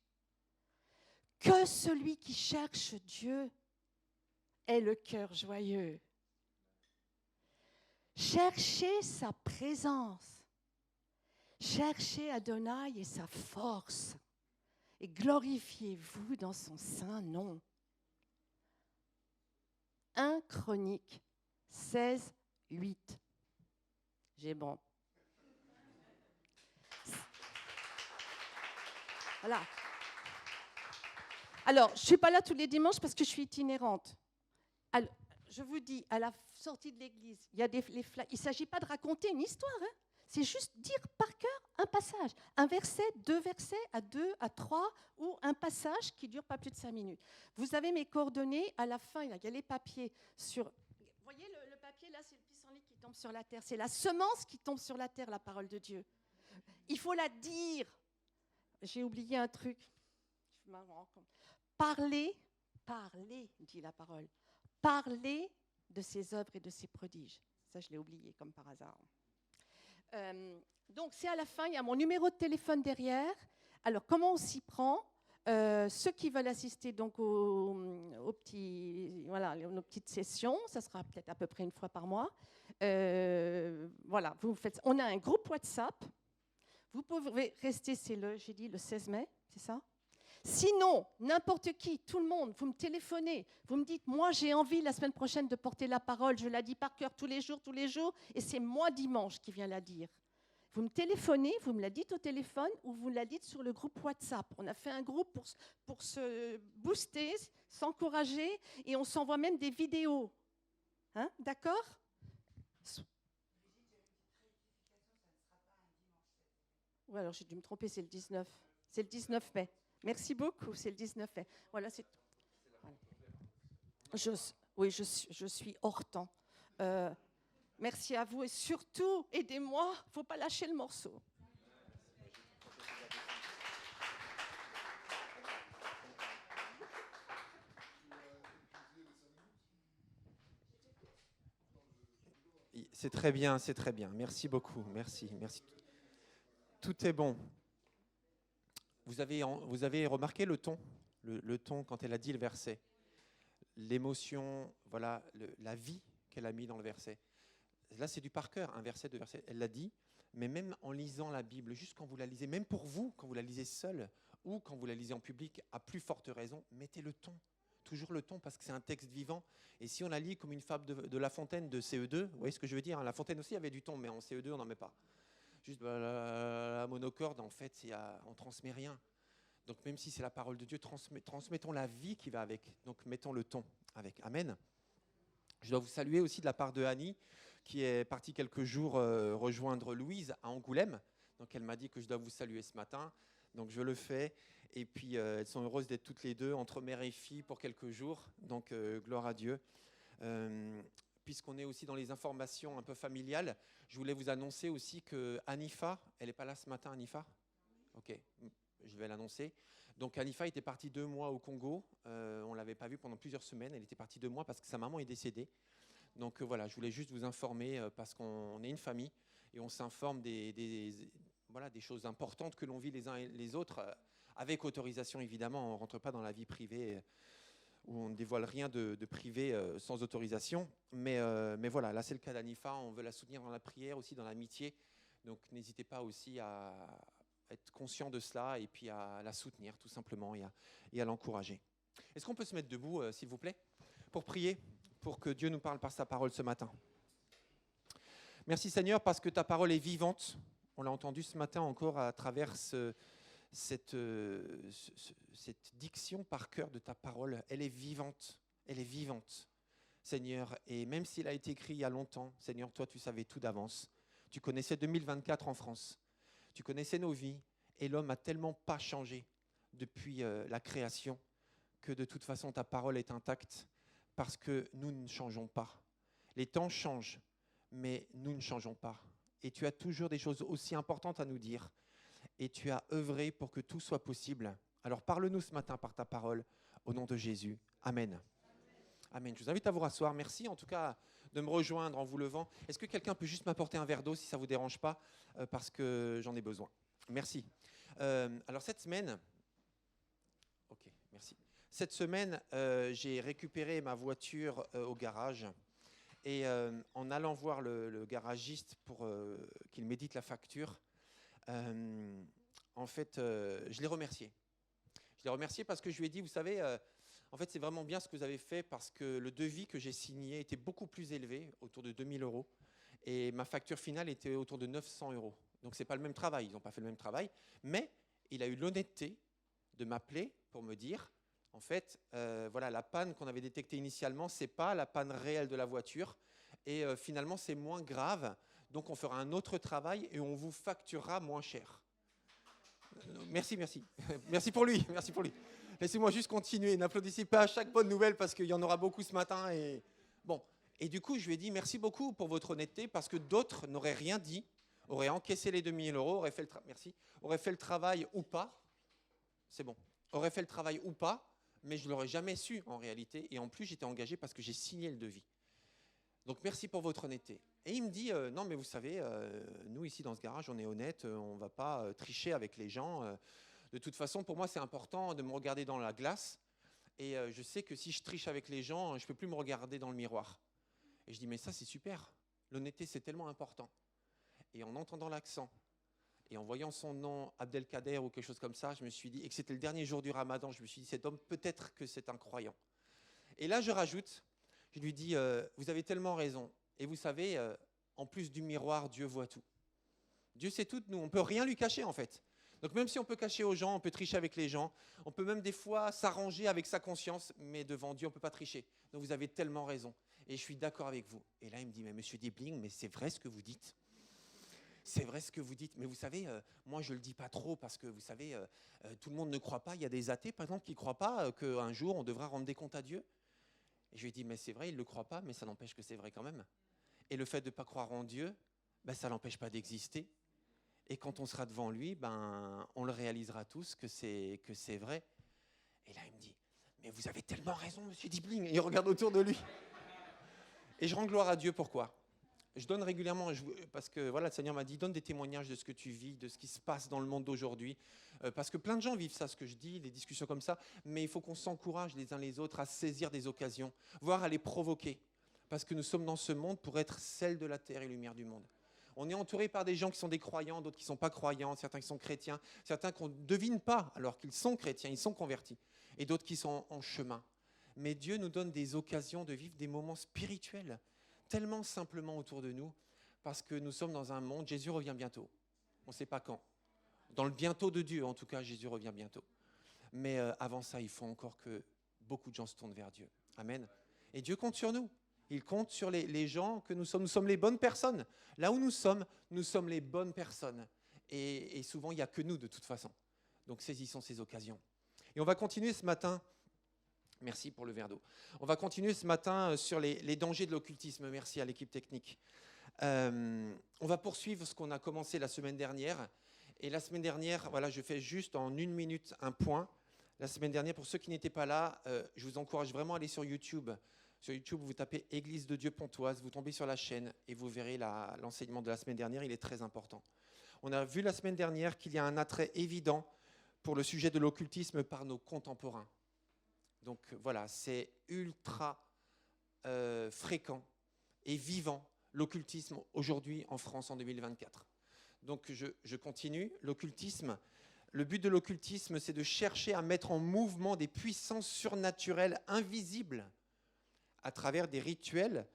G: Que celui qui cherche Dieu ait le cœur joyeux. Cherchez sa présence. Cherchez Adonai et sa force. Et glorifiez-vous dans son saint nom. 1 Chronique 16, 8. J'ai bon. Voilà. Alors, je ne suis pas là tous les dimanches parce que je suis itinérante. Alors, je vous dis, à la sortie de l'église, il ne s'agit pas de raconter une histoire. Hein. C'est juste dire par cœur un passage. Un verset, 2 versets, à 2, à 3, ou un passage qui ne dure pas plus de 5 minutes. Vous avez mes coordonnées. À la fin, il y a les papiers sur... Vous voyez, le papier, là, c'est le pissenlit qui tombe sur la terre. C'est la semence qui tombe sur la terre, la parole de Dieu. Il faut la dire. J'ai oublié un truc. marrant. Parlez, dit la parole. Parlez de ses œuvres et de ses prodiges. Ça, je l'ai oublié comme par hasard. Donc, c'est à la fin, il y a mon numéro de téléphone derrière. Alors, comment on s'y prend ? Ceux qui veulent assister donc nos petites sessions, ça sera peut-être à peu près une fois par mois. Voilà, on a un groupe WhatsApp. Vous pouvez rester, j'ai dit le 16 mai, c'est ça ? Sinon, n'importe qui, tout le monde, vous me téléphonez, vous me dites, moi j'ai envie la semaine prochaine de porter la parole, je la dis par cœur tous les jours, et c'est moi dimanche qui viens la dire. Vous me téléphonez, vous me la dites au téléphone ou vous la dites sur le groupe WhatsApp. On a fait un groupe pour se booster, s'encourager, et on s'envoie même des vidéos. Hein, d'accord ? Oui, alors j'ai dû me tromper, c'est le 19. C'est le 19 mai. Merci beaucoup, c'est le 19 mai. Voilà, c'est tout. Voilà. Je suis hors temps. Merci à vous et surtout, aidez-moi, il ne faut pas lâcher le morceau.
A: C'est très bien, c'est très bien. Merci beaucoup, merci. Tout est bon. Vous avez remarqué le ton, le ton quand elle a dit le verset, l'émotion, voilà, la vie qu'elle a mis dans le verset. Là, c'est du par cœur, un verset, deux versets. Elle l'a dit, mais même en lisant la Bible, juste quand vous la lisez, même pour vous, quand vous la lisez seul ou quand vous la lisez en public, à plus forte raison, mettez le ton. Toujours le ton, parce que c'est un texte vivant. Et si on la lit comme une fable de La Fontaine de CE2, vous voyez ce que je veux dire, hein, La Fontaine aussi avait du ton, mais en CE2, on n'en met pas. Juste la monocorde, en fait, on ne transmet rien. Donc même si c'est la parole de Dieu, transmettons la vie qui va avec. Donc mettons le ton avec. Amen. Je dois vous saluer aussi de la part de Annie, qui est partie quelques jours rejoindre Louise à Angoulême. Donc elle m'a dit que je dois vous saluer ce matin. Donc je le fais. Et puis elles sont heureuses d'être toutes les deux entre mère et fille pour quelques jours. Donc gloire à Dieu. Puisqu'on est aussi dans les informations un peu familiales, je voulais vous annoncer aussi que Anifa, elle n'est pas là ce matin, Anifa ? Ok, je vais l'annoncer. Donc Anifa était partie 2 mois au Congo. On ne l'avait pas vue pendant plusieurs semaines. Elle était partie 2 mois parce que sa maman est décédée. Donc voilà, je voulais juste vous informer parce qu'on est une famille et on s'informe des choses importantes que l'on vit les uns et les autres, avec autorisation évidemment. On ne rentre pas dans la vie privée où on ne dévoile rien de privé sans autorisation. Mais voilà, là c'est le cas d'Anifa. On veut la soutenir dans la prière, aussi dans l'amitié. Donc n'hésitez pas aussi à être conscient de cela et puis à la soutenir tout simplement et à l'encourager. Est-ce qu'on peut se mettre debout, s'il vous plaît, pour prier, pour que Dieu nous parle par sa parole ce matin. Merci Seigneur parce que ta parole est vivante. On l'a entendu ce matin encore à travers cette diction par cœur de ta parole. Elle est vivante, Seigneur. Et même s'il a été écrit il y a longtemps, Seigneur, toi tu savais tout d'avance. Tu connaissais 2024 en France. Tu connaissais nos vies et l'homme n'a tellement pas changé depuis la création que de toute façon ta parole est intacte parce que nous ne changeons pas. Les temps changent, mais nous ne changeons pas. Et tu as toujours des choses aussi importantes à nous dire et tu as œuvré pour que tout soit possible. Alors parle-nous ce matin par ta parole au nom de Jésus. Amen. Amen. Je vous invite à vous rasseoir. Merci en tout cas de me rejoindre en vous levant. Est-ce que quelqu'un peut juste m'apporter un verre d'eau si ça ne vous dérange pas parce que j'en ai besoin. Merci. Alors cette semaine, merci. Cette semaine, j'ai récupéré ma voiture au garage et en allant voir le garagiste pour qu'il médite la facture, en fait, je l'ai remercié. Je l'ai remercié parce que je lui ai dit, vous savez, en fait, c'est vraiment bien ce que vous avez fait parce que le devis que j'ai signé était beaucoup plus élevé, autour de 2 000 € et ma facture finale était autour de 900 €. Donc, ce n'est pas le même travail, ils n'ont pas fait le même travail, mais il a eu l'honnêteté de m'appeler pour me dire, en fait, voilà, la panne qu'on avait détectée initialement, ce n'est pas la panne réelle de la voiture et finalement, c'est moins grave. Donc, on fera un autre travail et on vous facturera moins cher. Merci. Merci pour lui. Laissez-moi juste continuer. N'applaudissez pas à chaque bonne nouvelle parce qu'il y en aura beaucoup ce matin. Et du coup, je lui ai dit merci beaucoup pour votre honnêteté parce que d'autres n'auraient rien dit, auraient encaissé les 2 000 €, auraient fait le travail ou pas. C'est bon. aurait fait le travail ou pas, mais je ne l'aurais jamais su en réalité. Et en plus, j'étais engagé parce que j'ai signé le devis. Donc merci pour votre honnêteté. Et il me dit, non mais vous savez, nous ici dans ce garage, on est honnête, on ne va pas tricher avec les gens. De toute façon, pour moi, c'est important de me regarder dans la glace. Et je sais que si je triche avec les gens, je ne peux plus me regarder dans le miroir. Et je dis, mais ça c'est super. L'honnêteté, c'est tellement important. Et en entendant l'accent, et en voyant son nom, Abdelkader ou quelque chose comme ça, je me suis dit, et que c'était le dernier jour du Ramadan, je me suis dit, cet homme, peut-être que c'est un croyant. Et là, je rajoute, je lui dis, vous avez tellement raison. Et vous savez, en plus du miroir, Dieu voit tout. Dieu sait tout de nous. On ne peut rien lui cacher, en fait. Donc même si on peut cacher aux gens, on peut tricher avec les gens, on peut même des fois s'arranger avec sa conscience, mais devant Dieu, on ne peut pas tricher. Donc vous avez tellement raison. Et je suis d'accord avec vous. Et là, il me dit, mais monsieur Dibling, mais c'est vrai ce que vous dites. C'est vrai ce que vous dites, mais vous savez, moi je ne le dis pas trop parce que vous savez, tout le monde ne croit pas. Il y a des athées, par exemple, qui ne croient pas qu'un jour on devra rendre des comptes à Dieu. Et je lui ai dit, mais c'est vrai, il ne le croit pas, mais ça n'empêche que c'est vrai quand même. Et le fait de ne pas croire en Dieu, ben, ça ne l'empêche pas d'exister. Et quand on sera devant lui, ben, on le réalisera tous que c'est vrai. Et là, il me dit, mais vous avez tellement raison, monsieur Dibling. Et il regarde autour de lui. Et je rends gloire à Dieu, pourquoi ? Je donne régulièrement, parce que voilà, le Seigneur m'a dit, donne des témoignages de ce que tu vis, de ce qui se passe dans le monde d'aujourd'hui. Parce que plein de gens vivent ça, ce que je dis, des discussions comme ça, mais il faut qu'on s'encourage les uns les autres à saisir des occasions, voire à les provoquer. Parce que nous sommes dans ce monde pour être sel de la terre et lumière du monde. On est entouré par des gens qui sont des croyants, d'autres qui ne sont pas croyants, certains qui sont chrétiens, certains qu'on ne devine pas alors qu'ils sont chrétiens, ils sont convertis, et d'autres qui sont en chemin. Mais Dieu nous donne des occasions de vivre des moments spirituels, tellement simplement autour de nous, parce que nous sommes dans un monde, Jésus revient bientôt. On ne sait pas quand. Dans le bientôt de Dieu, en tout cas, Jésus revient bientôt. Mais avant ça, il faut encore que beaucoup de gens se tournent vers Dieu. Amen. Et Dieu compte sur nous. Il compte sur les gens que nous sommes. Nous sommes les bonnes personnes. Là où nous sommes les bonnes personnes. Et souvent, il n'y a que nous, de toute façon. Donc, saisissons ces occasions. Et on va continuer ce matin. Merci pour le verre d'eau. On va continuer ce matin sur les dangers de l'occultisme. Merci à l'équipe technique. On va poursuivre ce qu'on a commencé la semaine dernière. Et la semaine dernière, voilà, je fais juste en 1 minute un point. La semaine dernière, pour ceux qui n'étaient pas là, je vous encourage vraiment à aller sur YouTube. Sur YouTube, vous tapez Église de Dieu Pontoise, vous tombez sur la chaîne et vous verrez l'enseignement de la semaine dernière, il est très important. On a vu la semaine dernière qu'il y a un attrait évident pour le sujet de l'occultisme par nos contemporains. Donc voilà, c'est ultra fréquent et vivant l'occultisme aujourd'hui en France en 2024. Donc je continue. L'occultisme, le but de l'occultisme, c'est de chercher à mettre en mouvement des puissances surnaturelles invisibles à travers des rituels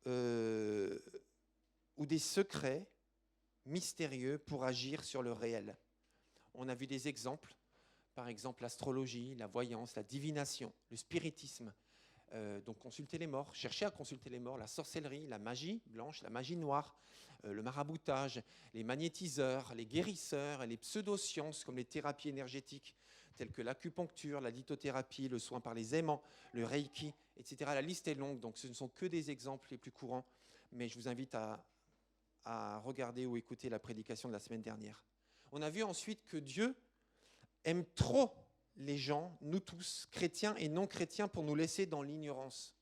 A: ou des secrets mystérieux pour agir sur le réel. On a vu des exemples, par exemple l'astrologie, la voyance, la divination, le spiritisme. Donc consulter les morts, chercher à consulter les morts, la sorcellerie, la magie blanche, la magie noire, le maraboutage, les magnétiseurs, les guérisseurs et les pseudosciences comme les thérapies énergétiques telles que l'acupuncture, la lithothérapie, le soin par les aimants, le reiki, etc. La liste est longue, donc ce ne sont que des exemples les plus courants, mais je vous invite à regarder ou écouter la prédication de la semaine dernière. On a vu ensuite que Dieu aime trop les gens, nous tous, chrétiens et non chrétiens, pour nous laisser dans l'ignorance.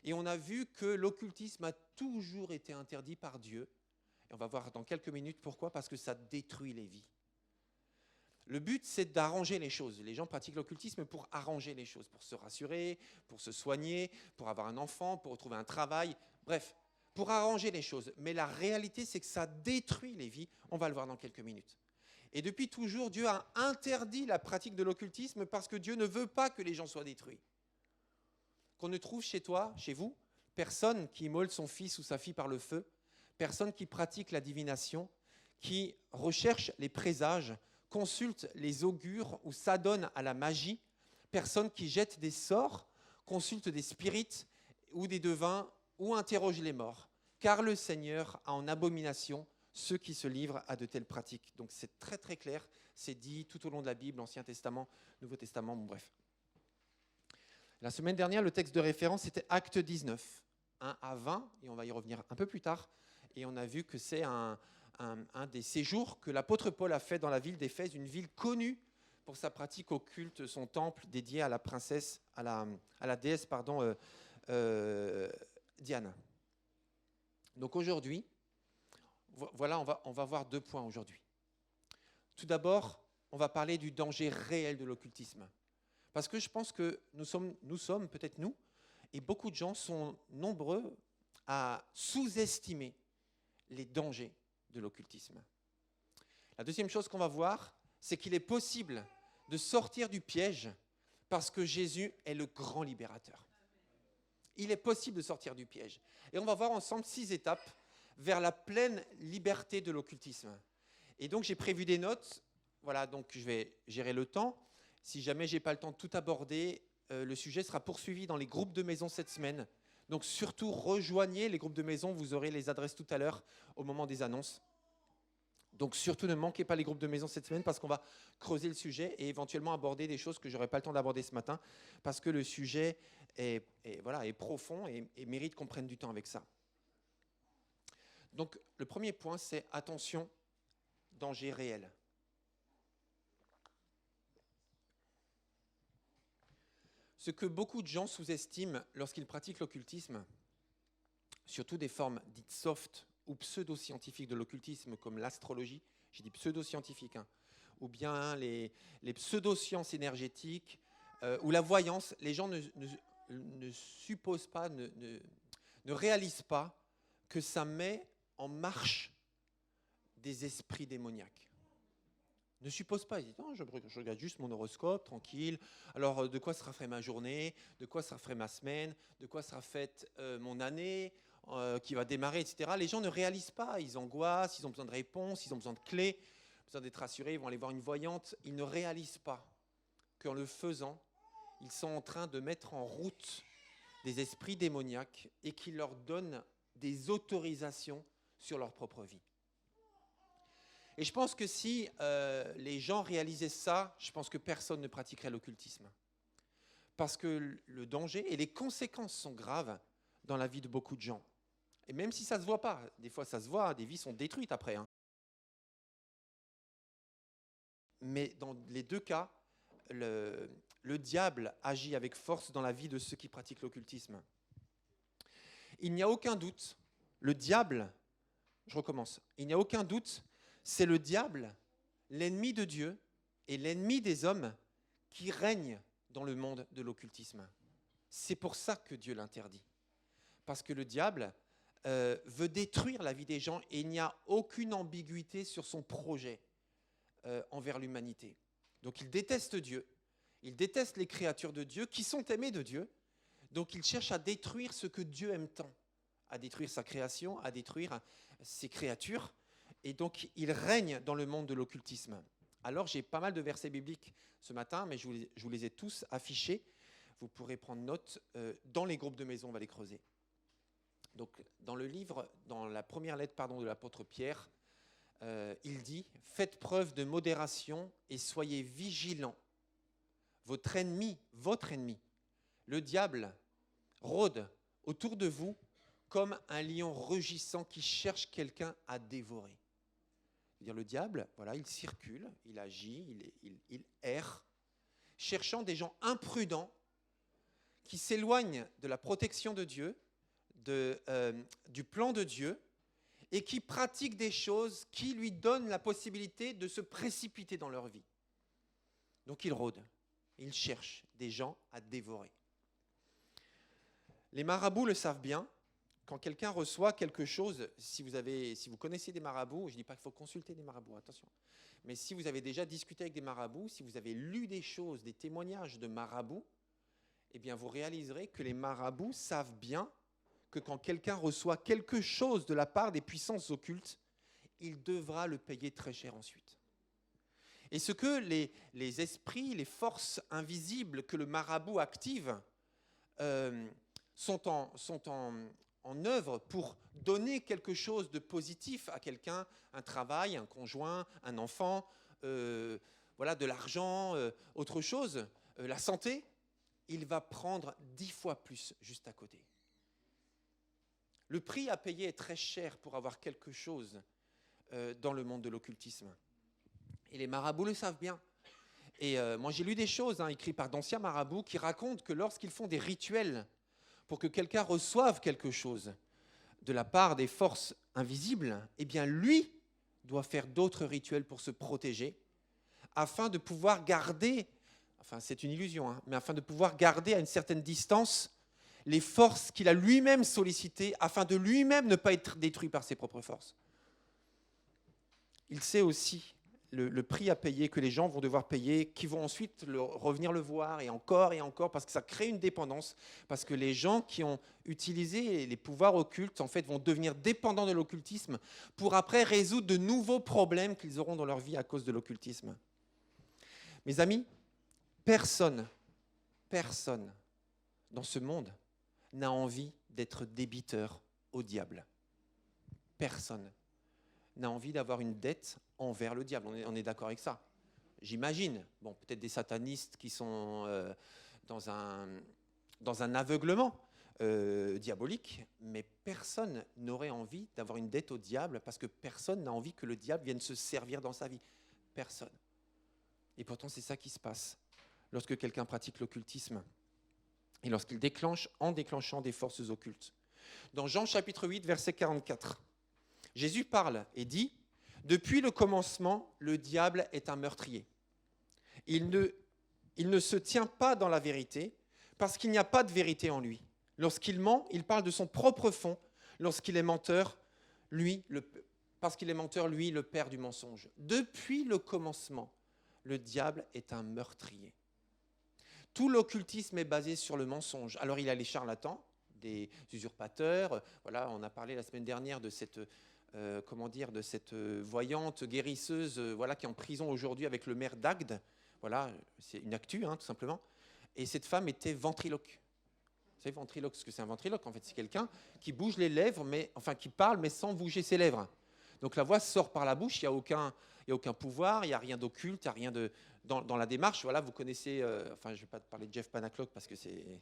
A: Et on a vu que l'occultisme a toujours été interdit par Dieu. Et on va voir dans quelques minutes pourquoi, parce que ça détruit les vies. Le but, c'est d'arranger les choses. Les gens pratiquent l'occultisme pour arranger les choses, pour se rassurer, pour se soigner, pour avoir un enfant, pour retrouver un travail, bref, pour arranger les choses. Mais la réalité, c'est que ça détruit les vies. On va le voir dans quelques minutes. Et depuis toujours, Dieu a interdit la pratique de l'occultisme parce que Dieu ne veut pas que les gens soient détruits. Qu'on ne trouve chez toi, chez vous, personne qui immole son fils ou sa fille par le feu, personne qui pratique la divination, qui recherche les présages, consulte les augures ou s'adonne à la magie, personne qui jette des sorts, consulte des spirites ou des devins ou interroge les morts. Car le Seigneur a en abomination ceux qui se livrent à de telles pratiques. Donc c'est très très clair, c'est dit tout au long de la Bible, Ancien Testament, Nouveau Testament, bon bref. La semaine dernière, le texte de référence c'était Acte 19, 1 à 20, et on va y revenir un peu plus tard. Et on a vu que c'est un des séjours que l'apôtre Paul a fait dans la ville d'Éphèse, une ville connue pour sa pratique occulte son temple dédié à la princesse, à la déesse, Diane. Donc aujourd'hui, voilà, on va voir 2 points aujourd'hui. Tout d'abord, on va parler du danger réel de l'occultisme. Parce que je pense que nous sommes peut-être nous, et beaucoup de gens sont nombreux à sous-estimer les dangers de l'occultisme. La deuxième chose qu'on va voir, c'est qu'il est possible de sortir du piège parce que Jésus est le grand libérateur. Il est possible de sortir du piège. Et on va voir ensemble 6 étapes vers la pleine liberté de l'occultisme. Et donc j'ai prévu des notes, voilà, donc je vais gérer le temps. Si jamais je n'ai pas le temps de tout aborder, le sujet sera poursuivi dans les groupes de maison cette semaine. Donc surtout, rejoignez les groupes de maison, vous aurez les adresses tout à l'heure au moment des annonces. Donc surtout, ne manquez pas les groupes de maison cette semaine parce qu'on va creuser le sujet et éventuellement aborder des choses que je n'aurai pas le temps d'aborder ce matin parce que le sujet est profond et mérite qu'on prenne du temps avec ça. Donc le premier point, c'est attention, danger réel. Ce que beaucoup de gens sous-estiment lorsqu'ils pratiquent l'occultisme, surtout des formes dites soft ou pseudo-scientifiques de l'occultisme comme l'astrologie, j'ai dit pseudo-scientifique, ou bien les pseudo-sciences énergétiques ou la voyance, les gens ne supposent pas, ne réalisent pas que ça met en marche des esprits démoniaques. Ne suppose pas, ils disent non, je regarde juste mon horoscope, tranquille. Alors, de quoi sera faite ma journée, de quoi sera faite ma semaine, de quoi sera faite mon année qui va démarrer, etc. Les gens ne réalisent pas, ils angoissent, ils ont besoin de réponses, ils ont besoin de clés, besoin d'être rassurés, ils vont aller voir une voyante. Ils ne réalisent pas qu'en le faisant, ils sont en train de mettre en route des esprits démoniaques et qui leur donnent des autorisations sur leur propre vie. Et je pense que si les gens réalisaient ça, je pense que personne ne pratiquerait l'occultisme. Parce que le danger et les conséquences sont graves dans la vie de beaucoup de gens. Et même si ça ne se voit pas, des fois ça se voit, des vies sont détruites après. Mais dans les 2 cas, le diable agit avec force dans la vie de ceux qui pratiquent l'occultisme. Il n'y a aucun doute, le diable, je recommence, il n'y a aucun doute, c'est le diable, l'ennemi de Dieu et l'ennemi des hommes qui règne dans le monde de l'occultisme. C'est pour ça que Dieu l'interdit. Parce que le diable veut détruire la vie des gens et il n'y a aucune ambiguïté sur son projet envers l'humanité. Donc il déteste Dieu, il déteste les créatures de Dieu qui sont aimées de Dieu. Donc il cherche à détruire ce que Dieu aime tant, à détruire sa création, à détruire ses créatures. Et donc, il règne dans le monde de l'occultisme. Alors, j'ai pas mal de versets bibliques ce matin, mais je vous les ai tous affichés. Vous pourrez prendre note. Dans les groupes de maison, on va les creuser. Donc, dans la première lettre de l'apôtre Pierre, il dit « Faites preuve de modération et soyez vigilants. Votre ennemi, le diable, rôde autour de vous comme un lion rugissant qui cherche quelqu'un à dévorer. » C'est-à-dire le diable, voilà, il circule, il agit, il erre, cherchant des gens imprudents qui s'éloignent de la protection de Dieu, du plan de Dieu, et qui pratiquent des choses qui lui donnent la possibilité de se précipiter dans leur vie. Donc il rôde, il cherche des gens à dévorer. Les marabouts le savent bien. Quand quelqu'un reçoit quelque chose, si vous connaissez des marabouts, je ne dis pas qu'il faut consulter des marabouts, attention, mais si vous avez déjà discuté avec des marabouts, si vous avez lu des choses, des témoignages de marabouts, eh bien vous réaliserez que les marabouts savent bien que quand quelqu'un reçoit quelque chose de la part des puissances occultes, il devra le payer très cher ensuite. Et ce que les esprits, les forces invisibles que le marabout active sont en œuvre pour donner quelque chose de positif à quelqu'un, un travail, un conjoint, un enfant, de l'argent, autre chose, la santé, il va prendre 10 fois plus juste à côté. Le prix à payer est très cher pour avoir quelque chose dans le monde de l'occultisme. Et les marabouts le savent bien. Et moi, j'ai lu des choses écrites par d'anciens marabouts qui racontent que lorsqu'ils font des rituels pour que quelqu'un reçoive quelque chose de la part des forces invisibles, eh bien, lui doit faire d'autres rituels pour se protéger afin de pouvoir garder, enfin, c'est une illusion, mais afin de pouvoir garder à une certaine distance les forces qu'il a lui-même sollicitées afin de lui-même ne pas être détruit par ses propres forces. Il sait aussi le prix à payer que les gens vont devoir payer, qui vont ensuite revenir le voir et encore, parce que ça crée une dépendance, parce que les gens qui ont utilisé les pouvoirs occultes, en fait, vont devenir dépendants de l'occultisme pour après résoudre de nouveaux problèmes qu'ils auront dans leur vie à cause de l'occultisme. Mes amis, personne dans ce monde n'a envie d'être débiteur au diable. Personne n'a envie d'avoir une dette envers le diable. On est d'accord avec ça. J'imagine, bon, peut-être des satanistes qui sont dans un aveuglement diabolique, mais personne n'aurait envie d'avoir une dette au diable parce que personne n'a envie que le diable vienne se servir dans sa vie. Personne. Et pourtant, c'est ça qui se passe lorsque quelqu'un pratique l'occultisme et lorsqu'il déclenche, en déclenchant des forces occultes. Dans Jean chapitre 8, verset 44, Jésus parle et dit « Depuis le commencement, le diable est un meurtrier. Il ne se tient pas dans la vérité parce qu'il n'y a pas de vérité en lui. Lorsqu'il ment, il parle de son propre fond. Lorsqu'il est menteur, parce qu'il est menteur, lui, le père du mensonge. Depuis le commencement, le diable est un meurtrier. » Tout l'occultisme est basé sur le mensonge. Alors il y a les charlatans, des usurpateurs. Voilà, on a parlé la semaine dernière de cette voyante guérisseuse, qui est en prison aujourd'hui avec le maire d'Agde. Voilà, c'est une actu, tout simplement. Et cette femme était ventriloque. Vous savez, ventriloque, ce que c'est un ventriloque, en fait, c'est quelqu'un qui bouge les lèvres, qui parle, mais sans bouger ses lèvres. Donc la voix sort par la bouche, il n'y a aucun pouvoir, il n'y a rien d'occulte, il n'y a rien de... Dans la démarche, voilà, vous connaissez... je ne vais pas te parler de Jeff Panaclock parce que c'est...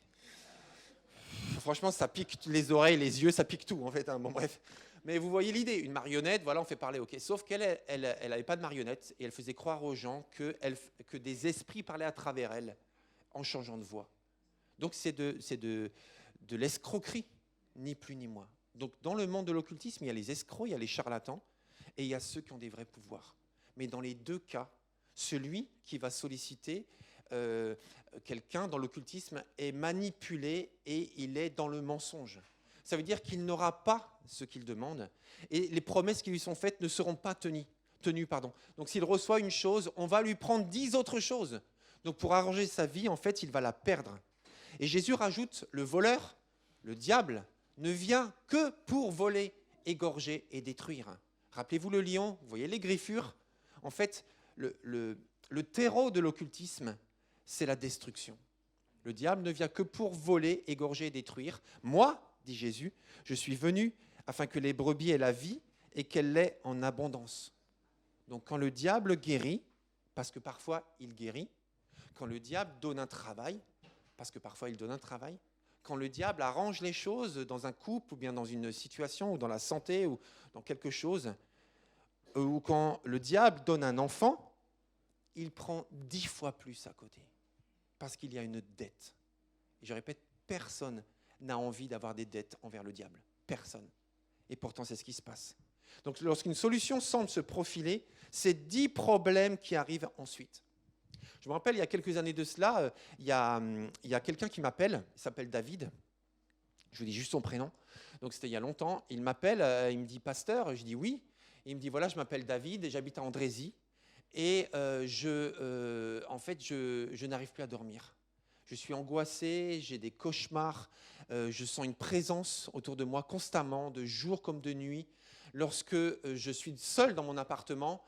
A: Franchement, ça pique les oreilles, les yeux, ça pique tout, en fait. Bon, bref. Mais vous voyez l'idée, une marionnette, voilà, on fait parler, ok. Sauf qu'elle n'avait pas de marionnette et elle faisait croire aux gens que des esprits parlaient à travers elle en changeant de voix. Donc c'est de l'escroquerie, ni plus ni moins. Donc dans le monde de l'occultisme, il y a les escrocs, il y a les charlatans et il y a ceux qui ont des vrais pouvoirs. Mais dans les deux cas, celui qui va solliciter quelqu'un dans l'occultisme est manipulé et il est dans le mensonge. Ça veut dire qu'il n'aura pas ce qu'il demande et les promesses qui lui sont faites ne seront pas tenues. Donc s'il reçoit une chose, on va lui prendre 10 autres choses. Donc pour arranger sa vie, en fait, il va la perdre. Et Jésus rajoute, le voleur, le diable, ne vient que pour voler, égorger et détruire. Rappelez-vous le lion, vous voyez les griffures. En fait, le terreau de l'occultisme, c'est la destruction. Le diable ne vient que pour voler, égorger et détruire. Moi, dit Jésus, je suis venu afin que les brebis aient la vie et qu'elle l'ait en abondance. Donc quand le diable guérit, parce que parfois il guérit, quand le diable donne un travail, parce que parfois il donne un travail, quand le diable arrange les choses dans un couple ou bien dans une situation ou dans la santé ou dans quelque chose, ou quand le diable donne un enfant, il prend 10 fois plus à côté parce qu'il y a une dette. Et je répète, personne n'a envie d'avoir des dettes envers le diable. Personne. Et pourtant, c'est ce qui se passe. Donc lorsqu'une solution semble se profiler, c'est 10 problèmes qui arrivent ensuite. Je me rappelle, il y a quelques années de cela, il y a quelqu'un qui m'appelle, il s'appelle David, je vous dis juste son prénom, donc c'était il y a longtemps, il m'appelle, il me dit « Pasteur ?» Je dis « Oui ». Il me dit « Voilà, je m'appelle David et j'habite à Andrézy et je n'arrive plus à dormir. Je suis angoissé, j'ai des cauchemars, je sens une présence autour de moi constamment, de jour comme de nuit. Lorsque je suis seul dans mon appartement,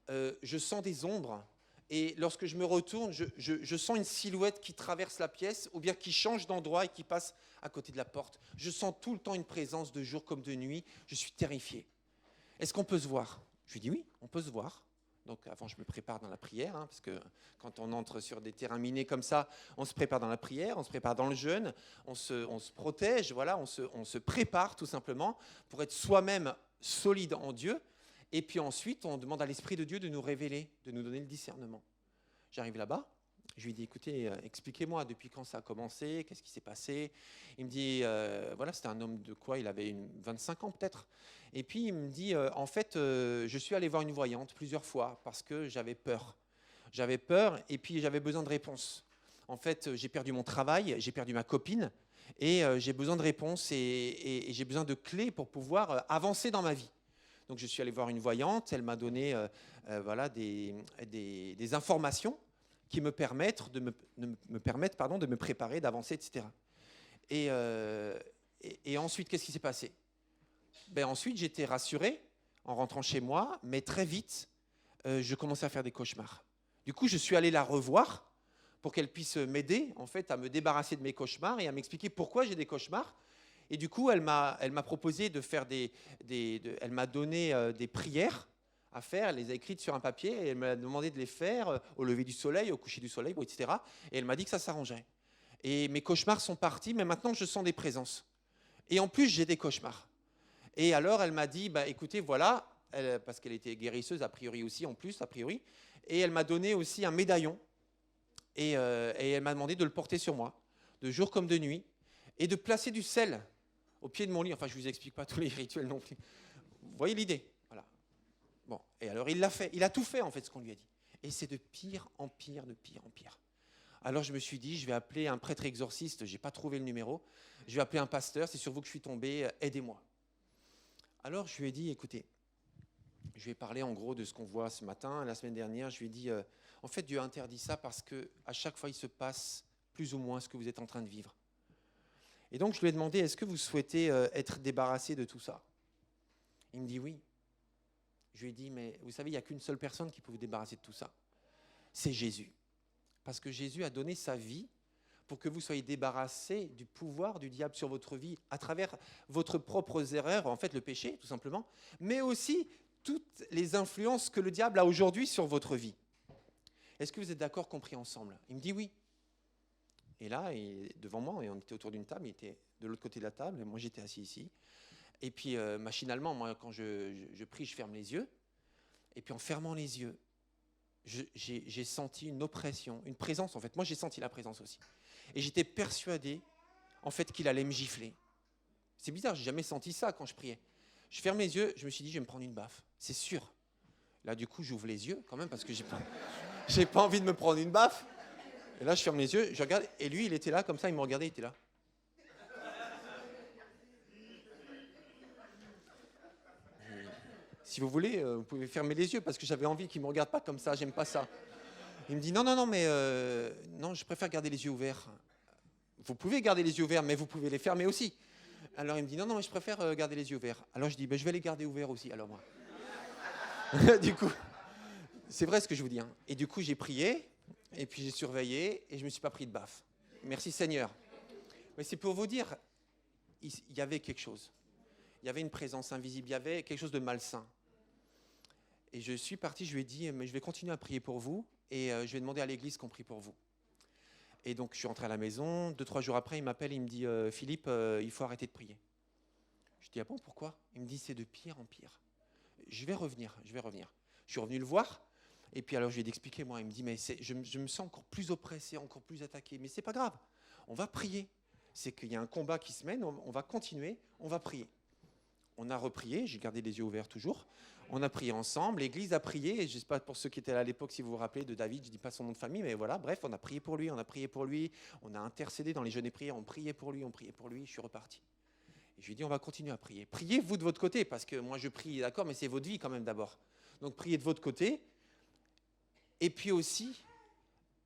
A: je sens des ombres. Et lorsque je me retourne, je sens une silhouette qui traverse la pièce ou bien qui change d'endroit et qui passe à côté de la porte. Je sens tout le temps une présence de jour comme de nuit. Je suis terrifié. Est-ce qu'on peut se voir ? Je lui dis oui, on peut se voir. Donc avant, je me prépare dans la prière, parce que quand on entre sur des terrains minés comme ça, on se prépare dans la prière, on se prépare dans le jeûne, on se protège, voilà, on se prépare tout simplement pour être soi-même solide en Dieu. Et puis ensuite, on demande à l'Esprit de Dieu de nous révéler, de nous donner le discernement. J'arrive là-bas. Je lui dis, écoutez, expliquez-moi depuis quand ça a commencé, qu'est-ce qui s'est passé. Il me dit, voilà, c'était un homme de quoi? Il avait 25 ans peut-être. Et puis il me dit, en fait, je suis allé voir une voyante plusieurs fois parce que j'avais peur. J'avais peur et puis j'avais besoin de réponses. En fait, j'ai perdu mon travail, j'ai perdu ma copine et j'ai besoin de réponses et j'ai besoin de clés pour pouvoir avancer dans ma vie. Donc je suis allé voir une voyante, elle m'a donné voilà, des informations qui me permettent de me préparer, d'avancer, etc. Et ensuite, qu'est-ce qui s'est passé? Ensuite, j'étais rassuré en rentrant chez moi, mais très vite, je commençais à faire des cauchemars. Du coup, je suis allé la revoir pour qu'elle puisse m'aider en fait, à me débarrasser de mes cauchemars et à m'expliquer pourquoi j'ai des cauchemars. Et du coup, elle m'a proposé de faire elle m'a donné des prières à faire, elle les a écrites sur un papier et elle m'a demandé de les faire au lever du soleil, au coucher du soleil, etc. Et elle m'a dit que ça s'arrangerait. Et mes cauchemars sont partis, mais maintenant je sens des présences. Et en plus, j'ai des cauchemars. Et alors, elle m'a dit, écoutez, voilà, parce qu'elle était guérisseuse, a priori aussi, en plus, a priori, et elle m'a donné aussi un médaillon. Et elle m'a demandé de le porter sur moi, de jour comme de nuit, et de placer du sel au pied de mon lit. Enfin, je ne vous explique pas tous les rituels non plus. Vous voyez l'idée? Voilà. Bon, et alors il l'a fait, il a tout fait en fait ce qu'on lui a dit. Et c'est de pire en pire, de pire en pire. Alors je me suis dit, je vais appeler un prêtre exorciste, je n'ai pas trouvé le numéro, je vais appeler un pasteur, c'est sur vous que je suis tombé, aidez-moi. Alors je lui ai dit, écoutez, je lui ai parlé en gros de ce qu'on voit ce matin, la semaine dernière, je lui ai dit, en fait Dieu a interdit ça parce qu'à chaque fois il se passe plus ou moins ce que vous êtes en train de vivre. Et donc je lui ai demandé, est-ce que vous souhaitez être débarrassé de tout ça? Il me dit oui. Je lui ai dit, mais vous savez, il n'y a qu'une seule personne qui peut vous débarrasser de tout ça. C'est Jésus. Parce que Jésus a donné sa vie pour que vous soyez débarrassés du pouvoir du diable sur votre vie à travers votre propres erreurs, en fait le péché tout simplement, mais aussi toutes les influences que le diable a aujourd'hui sur votre vie. Est-ce que vous êtes d'accord, compris ensemble? Il me dit oui. Et là, devant moi, et on était autour d'une table, il était de l'autre côté de la table, et moi j'étais assis ici. Et puis machinalement, moi quand je prie, je ferme les yeux. Et puis en fermant les yeux, j'ai senti une oppression, une présence en fait. Moi j'ai senti la présence aussi. Et j'étais persuadé en fait qu'il allait me gifler. C'est bizarre, j'ai jamais senti ça quand je priais. Je ferme les yeux, je me suis dit je vais me prendre une baffe, c'est sûr. Là du coup j'ouvre les yeux quand même parce que j'ai pas envie de me prendre une baffe. Et là je ferme les yeux, je regarde et lui il était là comme ça, il me regardait, il était là. Si vous voulez, vous pouvez fermer les yeux parce que j'avais envie qu'il ne me regarde pas comme ça, j'aime pas ça. Il me dit non, mais non, je préfère garder les yeux ouverts. Vous pouvez garder les yeux ouverts, mais vous pouvez les fermer aussi. Alors il me dit non, mais je préfère garder les yeux ouverts. Alors je dis, je vais les garder ouverts aussi, alors moi. Du coup, c'est vrai ce que je vous dis. Hein. Et du coup, j'ai prié, et puis j'ai surveillé, et je ne me suis pas pris de baffe. Merci Seigneur. Mais c'est pour vous dire, il y avait quelque chose. Il y avait une présence invisible, il y avait quelque chose de malsain. Et je suis parti, je lui ai dit, mais je vais continuer à prier pour vous, et je vais demander à l'église qu'on prie pour vous. Et donc je suis rentré à la maison, 2-3 jours après, il m'appelle, il me dit, Philippe, il faut arrêter de prier. Je dis, ah bon, pourquoi? Il me dit, c'est de pire en pire. Je vais revenir. Je suis revenu le voir, et puis alors je lui ai dit, expliquez-moi. Il me dit, mais je me sens encore plus oppressé, encore plus attaqué, mais c'est pas grave, on va prier. C'est qu'il y a un combat qui se mène, on va continuer, on va prier. On a reprié, j'ai gardé les yeux ouverts toujours. On a prié ensemble, l'église a prié. Et je ne sais pas pour ceux qui étaient là à l'époque, si vous vous rappelez de David, je ne dis pas son nom de famille, mais voilà, bref, on a prié pour lui, on a intercédé dans les jeûnes et prières, on priait pour lui, je suis reparti. Et je lui ai dit, on va continuer à prier. Priez vous de votre côté, parce que moi je prie, d'accord, mais c'est votre vie quand même d'abord. Donc priez de votre côté. Et puis aussi,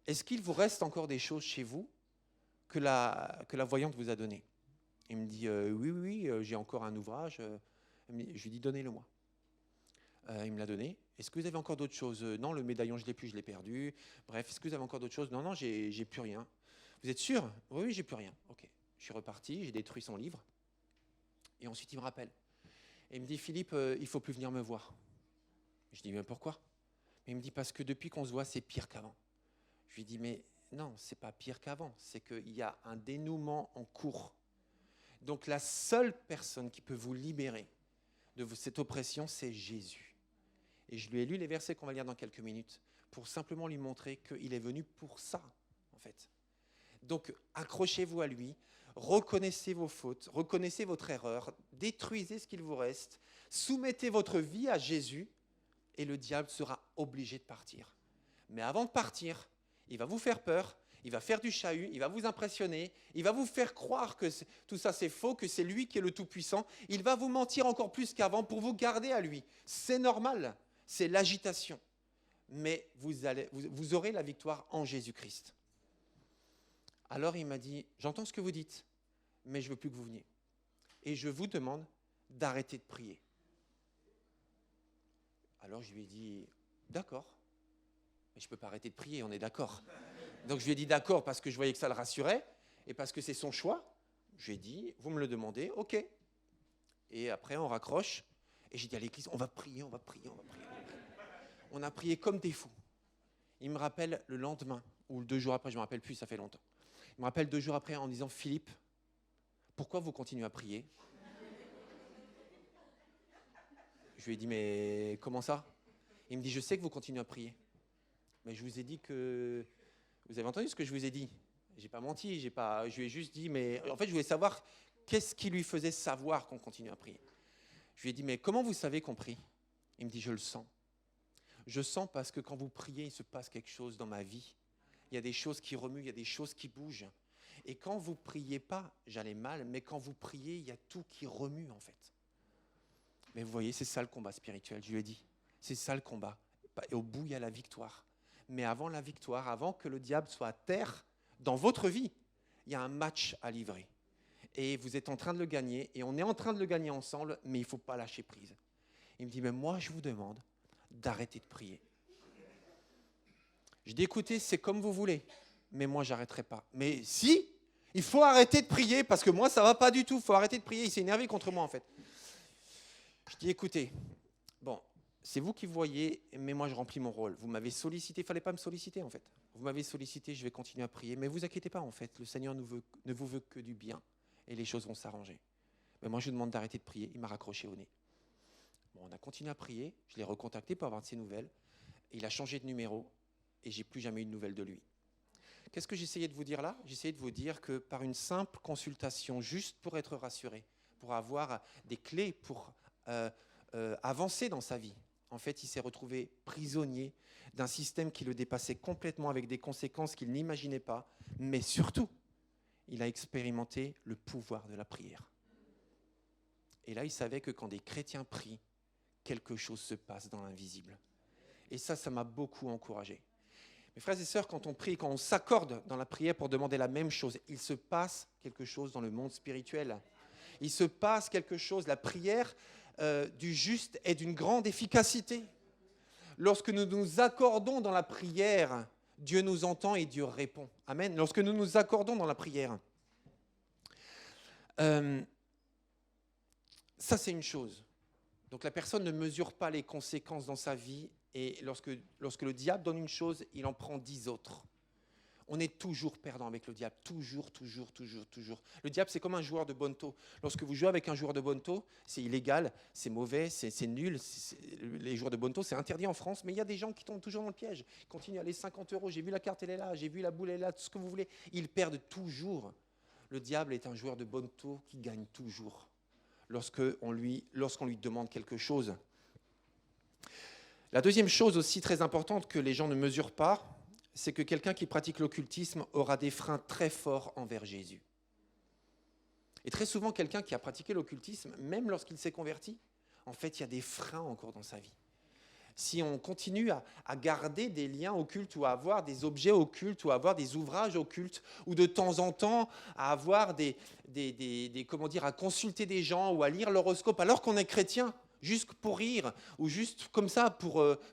A: est-ce qu'il vous reste encore des choses chez vous que la voyante vous a données? Il me dit, oui, j'ai encore un ouvrage. Je lui dis, donnez-le-moi. Il me l'a donné. Est-ce que vous avez encore d'autres choses? Non, le médaillon, je ne l'ai plus, je l'ai perdu. Bref, est-ce que vous avez encore d'autres choses? Non, j'ai plus rien. Vous êtes sûr? Oui, j'ai plus rien. Ok. Je suis reparti, j'ai détruit son livre. Et ensuite, il me rappelle. Et il me dit, Philippe, il ne faut plus venir me voir. Je dis, mais pourquoi? Il me dit, parce que depuis qu'on se voit, c'est pire qu'avant. Je lui dis, mais non, c'est pas pire qu'avant. C'est qu'il y a un dénouement en cours. Donc la seule personne qui peut vous libérer de cette oppression, c'est Jésus. Et je lui ai lu les versets qu'on va lire dans quelques minutes pour simplement lui montrer qu'il est venu pour ça, en fait. Donc, accrochez-vous à lui, reconnaissez vos fautes, reconnaissez votre erreur, détruisez ce qu'il vous reste, soumettez votre vie à Jésus et le diable sera obligé de partir. Mais avant de partir, il va vous faire peur, il va faire du chahut, il va vous impressionner, il va vous faire croire que tout ça c'est faux, que c'est lui qui est le Tout-Puissant. Il va vous mentir encore plus qu'avant pour vous garder à lui. C'est normal, c'est l'agitation. Mais vous aurez la victoire en Jésus-Christ. Alors il m'a dit, j'entends ce que vous dites, mais je ne veux plus que vous veniez. Et je vous demande d'arrêter de prier. Alors je lui ai dit, d'accord, mais je ne peux pas arrêter de prier, on est d'accord. Donc je lui ai dit d'accord parce que je voyais que ça le rassurait et parce que c'est son choix. Je lui ai dit, vous me le demandez, ok. Et après on raccroche et j'ai dit à l'église, on va prier, on va prier, on va prier. On a prié comme des fous. Il me rappelle le lendemain, ou 2 jours après, je ne me rappelle plus, ça fait longtemps. Il me rappelle 2 jours après en disant, Philippe, pourquoi vous continuez à prier? Je lui ai dit, mais comment ça? Il me dit, je sais que vous continuez à prier. Mais je vous ai dit que... Vous avez entendu ce que je vous ai dit? Je n'ai pas menti, je lui ai juste dit, mais en fait, je voulais savoir qu'est-ce qui lui faisait savoir qu'on continue à prier. Je lui ai dit, mais comment vous savez qu'on prie? Il me dit, je le sens. Je sens parce que quand vous priez, il se passe quelque chose dans ma vie. Il y a des choses qui remuent, il y a des choses qui bougent. Et quand vous ne priez pas, j'allais mal, mais quand vous priez, il y a tout qui remue en fait. Mais vous voyez, c'est ça le combat spirituel, je lui ai dit. C'est ça le combat. Et au bout, il y a la victoire. Mais avant la victoire, avant que le diable soit à terre, dans votre vie, il y a un match à livrer. Et vous êtes en train de le gagner, et on est en train de le gagner ensemble, mais il ne faut pas lâcher prise. Il me dit, mais moi, je vous demande d'arrêter de prier. Je dis, écoutez, c'est comme vous voulez, mais moi, j'arrêterai pas. Mais si, il faut arrêter de prier, parce que moi, ça ne va pas du tout, il faut arrêter de prier. Il s'est énervé contre moi, en fait. Je dis, écoutez, bon, c'est vous qui voyez, mais moi, je remplis mon rôle. Vous m'avez sollicité, il ne fallait pas me solliciter, en fait. Vous m'avez sollicité, je vais continuer à prier, mais ne vous inquiétez pas, en fait. Le Seigneur ne vous veut que du bien, et les choses vont s'arranger. Mais moi, je vous demande d'arrêter de prier. Il m'a raccroché au nez. Bon, on a continué à prier, je l'ai recontacté pour avoir de ses nouvelles. Il a changé de numéro, et je n'ai plus jamais eu de nouvelles de lui. Qu'est-ce que j'essayais de vous dire là? J'essayais de vous dire que par une simple consultation, juste pour être rassuré, pour avoir des clés pour avancer dans sa vie, en fait, il s'est retrouvé prisonnier d'un système qui le dépassait complètement avec des conséquences qu'il n'imaginait pas, mais surtout, il a expérimenté le pouvoir de la prière. Et là, il savait que quand des chrétiens prient, quelque chose se passe dans l'invisible. Et ça m'a beaucoup encouragé. Mes frères et sœurs, quand on prie, quand on s'accorde dans la prière pour demander la même chose, il se passe quelque chose dans le monde spirituel. Il se passe quelque chose. La prière du juste est d'une grande efficacité. Lorsque nous nous accordons dans la prière, Dieu nous entend et Dieu répond. Amen. Lorsque nous nous accordons dans la prière, ça c'est une chose. Donc la personne ne mesure pas les conséquences dans sa vie et lorsque le diable donne une chose, il en prend 10 autres. On est toujours perdant avec le diable, toujours. Le diable, c'est comme un joueur de bonneto. Lorsque vous jouez avec un joueur de bonneto, c'est illégal, c'est mauvais, c'est nul. Les joueurs de bonneto, c'est interdit en France, mais il y a des gens qui tombent toujours dans le piège. Ils continuent à aller 50 €, j'ai vu la carte, elle est là, j'ai vu la boule, elle est là, tout ce que vous voulez. Ils perdent toujours. Le diable est un joueur de bonneto qui gagne toujours lorsqu'on lui demande quelque chose. La deuxième chose aussi très importante que les gens ne mesurent pas, c'est que quelqu'un qui pratique l'occultisme aura des freins très forts envers Jésus. Et très souvent, quelqu'un qui a pratiqué l'occultisme, même lorsqu'il s'est converti, en fait, il y a des freins encore dans sa vie. Si on continue à garder des liens occultes ou à avoir des objets occultes ou à avoir des ouvrages occultes ou de temps en temps à avoir à consulter des gens ou à lire l'horoscope alors qu'on est chrétien, juste pour rire ou juste comme ça,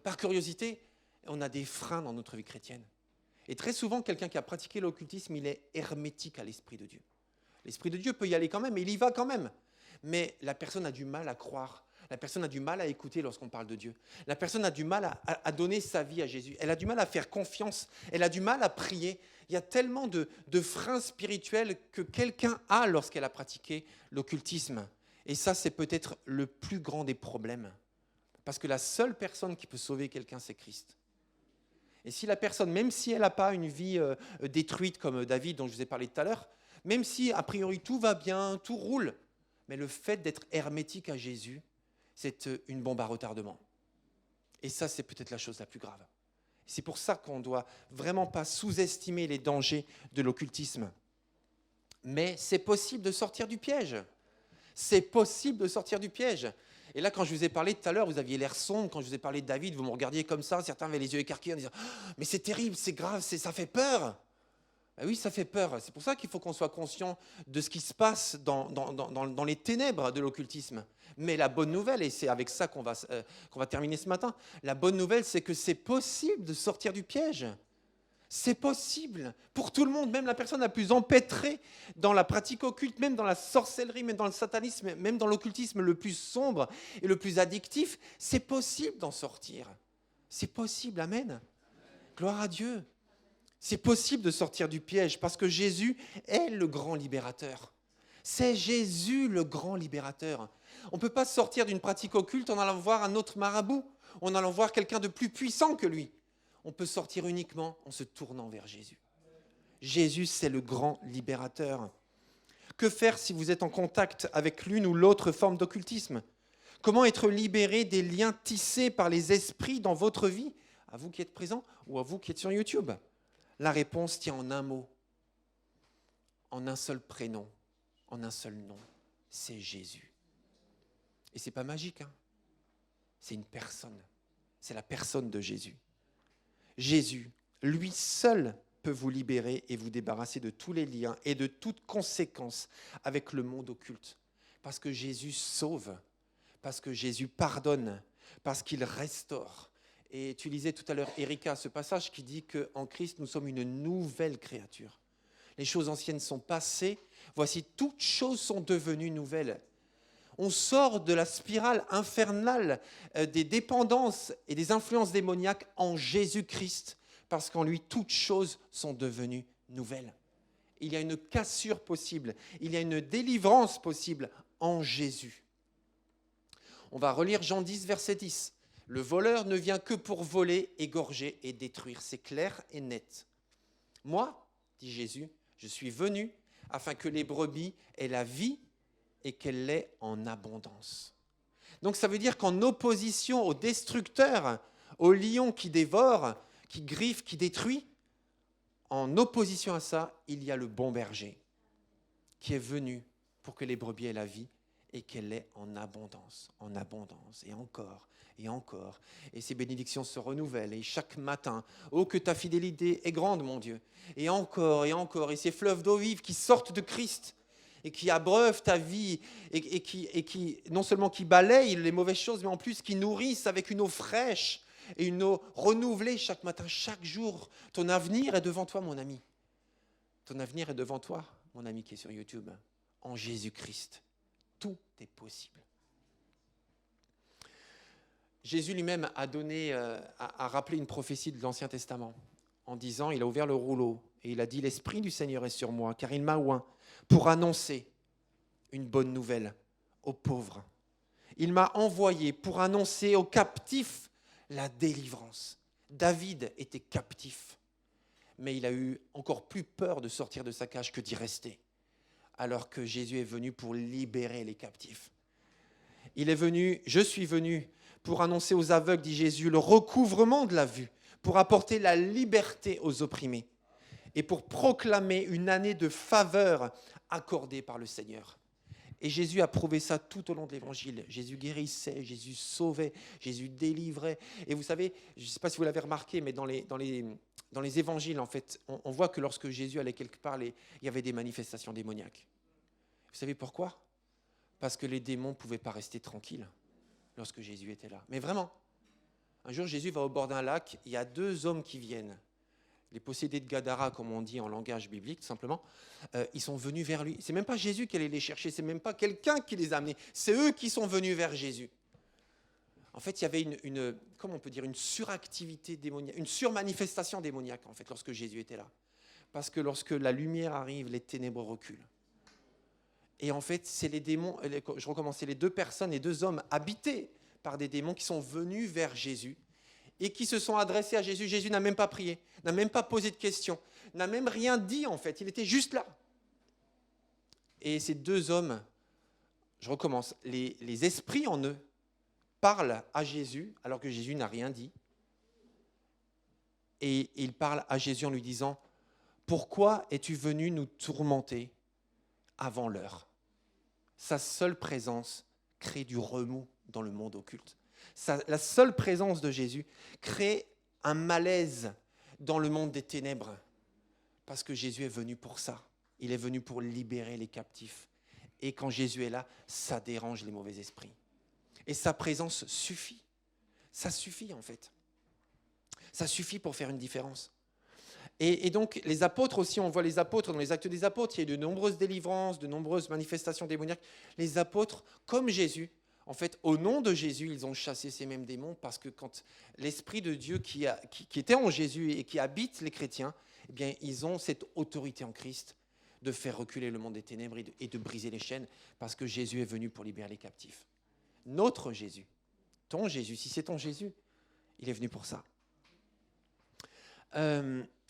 A: par curiosité, on a des freins dans notre vie chrétienne. Et très souvent, quelqu'un qui a pratiqué l'occultisme, il est hermétique à l'Esprit de Dieu. L'Esprit de Dieu peut y aller quand même, et il y va quand même. Mais la personne a du mal à croire. La personne a du mal à écouter lorsqu'on parle de Dieu. La personne a du mal à donner sa vie à Jésus. Elle a du mal à faire confiance. Elle a du mal à prier. Il y a tellement de freins spirituels que quelqu'un a lorsqu'elle a pratiqué l'occultisme. Et ça, c'est peut-être le plus grand des problèmes. Parce que la seule personne qui peut sauver quelqu'un, c'est Christ. Et si la personne, même si elle n'a pas une vie détruite comme David dont je vous ai parlé tout à l'heure, même si a priori tout va bien, tout roule, mais le fait d'être hermétique à Jésus, c'est une bombe à retardement. Et ça, c'est peut-être la chose la plus grave. C'est pour ça qu'on ne doit vraiment pas sous-estimer les dangers de l'occultisme. Mais c'est possible de sortir du piège. C'est possible de sortir du piège. Et là, quand je vous ai parlé tout à l'heure, vous aviez l'air sombre. Quand je vous ai parlé de David, vous me regardiez comme ça. Certains avaient les yeux écarquillés en disant « Mais c'est terrible, c'est grave, ça fait peur !» Ben oui, ça fait peur. C'est pour ça qu'il faut qu'on soit conscient de ce qui se passe dans les ténèbres de l'occultisme. Mais la bonne nouvelle, et c'est avec ça qu'on va terminer ce matin, la bonne nouvelle, c'est que c'est possible de sortir du piège. C'est possible pour tout le monde, même la personne la plus empêtrée dans la pratique occulte, même dans la sorcellerie, même dans le satanisme, même dans l'occultisme le plus sombre et le plus addictif. C'est possible d'en sortir. C'est possible, amen. Gloire à Dieu. C'est possible de sortir du piège parce que Jésus est le grand libérateur. C'est Jésus le grand libérateur. On ne peut pas sortir d'une pratique occulte en allant voir un autre marabout, en allant voir quelqu'un de plus puissant que lui. On peut sortir uniquement en se tournant vers Jésus. Jésus, c'est le grand libérateur. Que faire si vous êtes en contact avec l'une ou l'autre forme d'occultisme ? Comment être libéré des liens tissés par les esprits dans votre vie, à vous qui êtes présents ou à vous qui êtes sur YouTube ? La réponse tient en un mot, en un seul prénom, en un seul nom. C'est Jésus. Et ce n'est pas magique, hein ? C'est une personne. C'est la personne de Jésus. Jésus, lui seul, peut vous libérer et vous débarrasser de tous les liens et de toute conséquence avec le monde occulte. Parce que Jésus sauve, parce que Jésus pardonne, parce qu'il restaure. Et tu lisais tout à l'heure, Erika, ce passage qui dit qu'en Christ, nous sommes une nouvelle créature. Les choses anciennes sont passées, voici, toutes choses sont devenues nouvelles. On sort de la spirale infernale des dépendances et des influences démoniaques en Jésus-Christ, parce qu'en lui, toutes choses sont devenues nouvelles. Il y a une cassure possible, il y a une délivrance possible en Jésus. On va relire Jean 10, verset 10. Le voleur ne vient que pour voler, égorger et détruire. C'est clair et net. Moi, dit Jésus, je suis venu afin que les brebis aient la vie et qu'elle l'ait en abondance. Donc ça veut dire qu'en opposition au destructeur, au lion qui dévore, qui griffe, qui détruit, en opposition à ça, il y a le bon berger qui est venu pour que les brebis aient la vie et qu'elle l'ait en abondance, et encore, et encore. Et ces bénédictions se renouvellent, et chaque matin, oh que ta fidélité est grande, mon Dieu, et encore, et ces fleuves d'eau vive qui sortent de Christ, et qui abreuvent ta vie, et qui non seulement qui balayent les mauvaises choses, mais en plus qui nourrissent avec une eau fraîche, et une eau renouvelée chaque matin, chaque jour. Ton avenir est devant toi, mon ami. Ton avenir est devant toi, mon ami qui est sur YouTube, en Jésus-Christ. Tout est possible. Jésus lui-même a rappelé une prophétie de l'Ancien Testament en disant, il a ouvert le rouleau et il a dit, l'Esprit du Seigneur est sur moi, car il m'a oint pour annoncer une bonne nouvelle aux pauvres. Il m'a envoyé pour annoncer aux captifs la délivrance. David était captif, mais il a eu encore plus peur de sortir de sa cage que d'y rester, alors que Jésus est venu pour libérer les captifs. Je suis venu pour annoncer aux aveugles, dit Jésus, le recouvrement de la vue, pour apporter la liberté aux opprimés et pour proclamer une année de faveur accordée par le Seigneur. Et Jésus a prouvé ça tout au long de l'Évangile. Jésus guérissait, Jésus sauvait, Jésus délivrait. Et vous savez, je ne sais pas si vous l'avez remarqué, mais dans les Évangiles, en fait, on voit que lorsque Jésus allait quelque part, il y avait des manifestations démoniaques. Vous savez pourquoi ? Parce que les démons ne pouvaient pas rester tranquilles lorsque Jésus était là. Mais vraiment, un jour, Jésus va au bord d'un lac, il y a 2 hommes qui viennent. Les possédés de Gadara, comme on dit en langage biblique, tout simplement, ils sont venus vers lui. C'est même pas Jésus qui allait les chercher, c'est même pas quelqu'un qui les a amenés, c'est eux qui sont venus vers Jésus. En fait, il y avait comment on peut dire, une suractivité démoniaque, une surmanifestation démoniaque, en fait, lorsque Jésus était là. Parce que lorsque la lumière arrive, les ténèbres reculent. Et en fait, c'est les démons, les 2 personnes, les 2 hommes habités par des démons qui sont venus vers Jésus et qui se sont adressés à Jésus. Jésus n'a même pas prié, n'a même pas posé de questions, n'a même rien dit en fait, il était juste là. Et ces deux hommes, je recommence, les esprits en eux parlent à Jésus alors que Jésus n'a rien dit. Et ils parlent à Jésus en lui disant « Pourquoi es-tu venu nous tourmenter avant l'heure ?» Sa seule présence crée du remous dans le monde occulte. La seule présence de Jésus crée un malaise dans le monde des ténèbres. Parce que Jésus est venu pour ça. Il est venu pour libérer les captifs. Et quand Jésus est là, ça dérange les mauvais esprits. Et sa présence suffit. Ça suffit en fait. Ça suffit pour faire une différence. Et donc les apôtres aussi, on voit les apôtres dans les actes des apôtres, il y a eu de nombreuses délivrances, de nombreuses manifestations démoniaques. Les apôtres, comme Jésus, en fait, au nom de Jésus, ils ont chassé ces mêmes démons parce que quand l'Esprit de Dieu qui était en Jésus et qui habite les chrétiens, eh bien, ils ont cette autorité en Christ de faire reculer le monde des ténèbres et de briser les chaînes parce que Jésus est venu pour libérer les captifs. Notre Jésus, ton Jésus, si c'est ton Jésus, il est venu pour ça.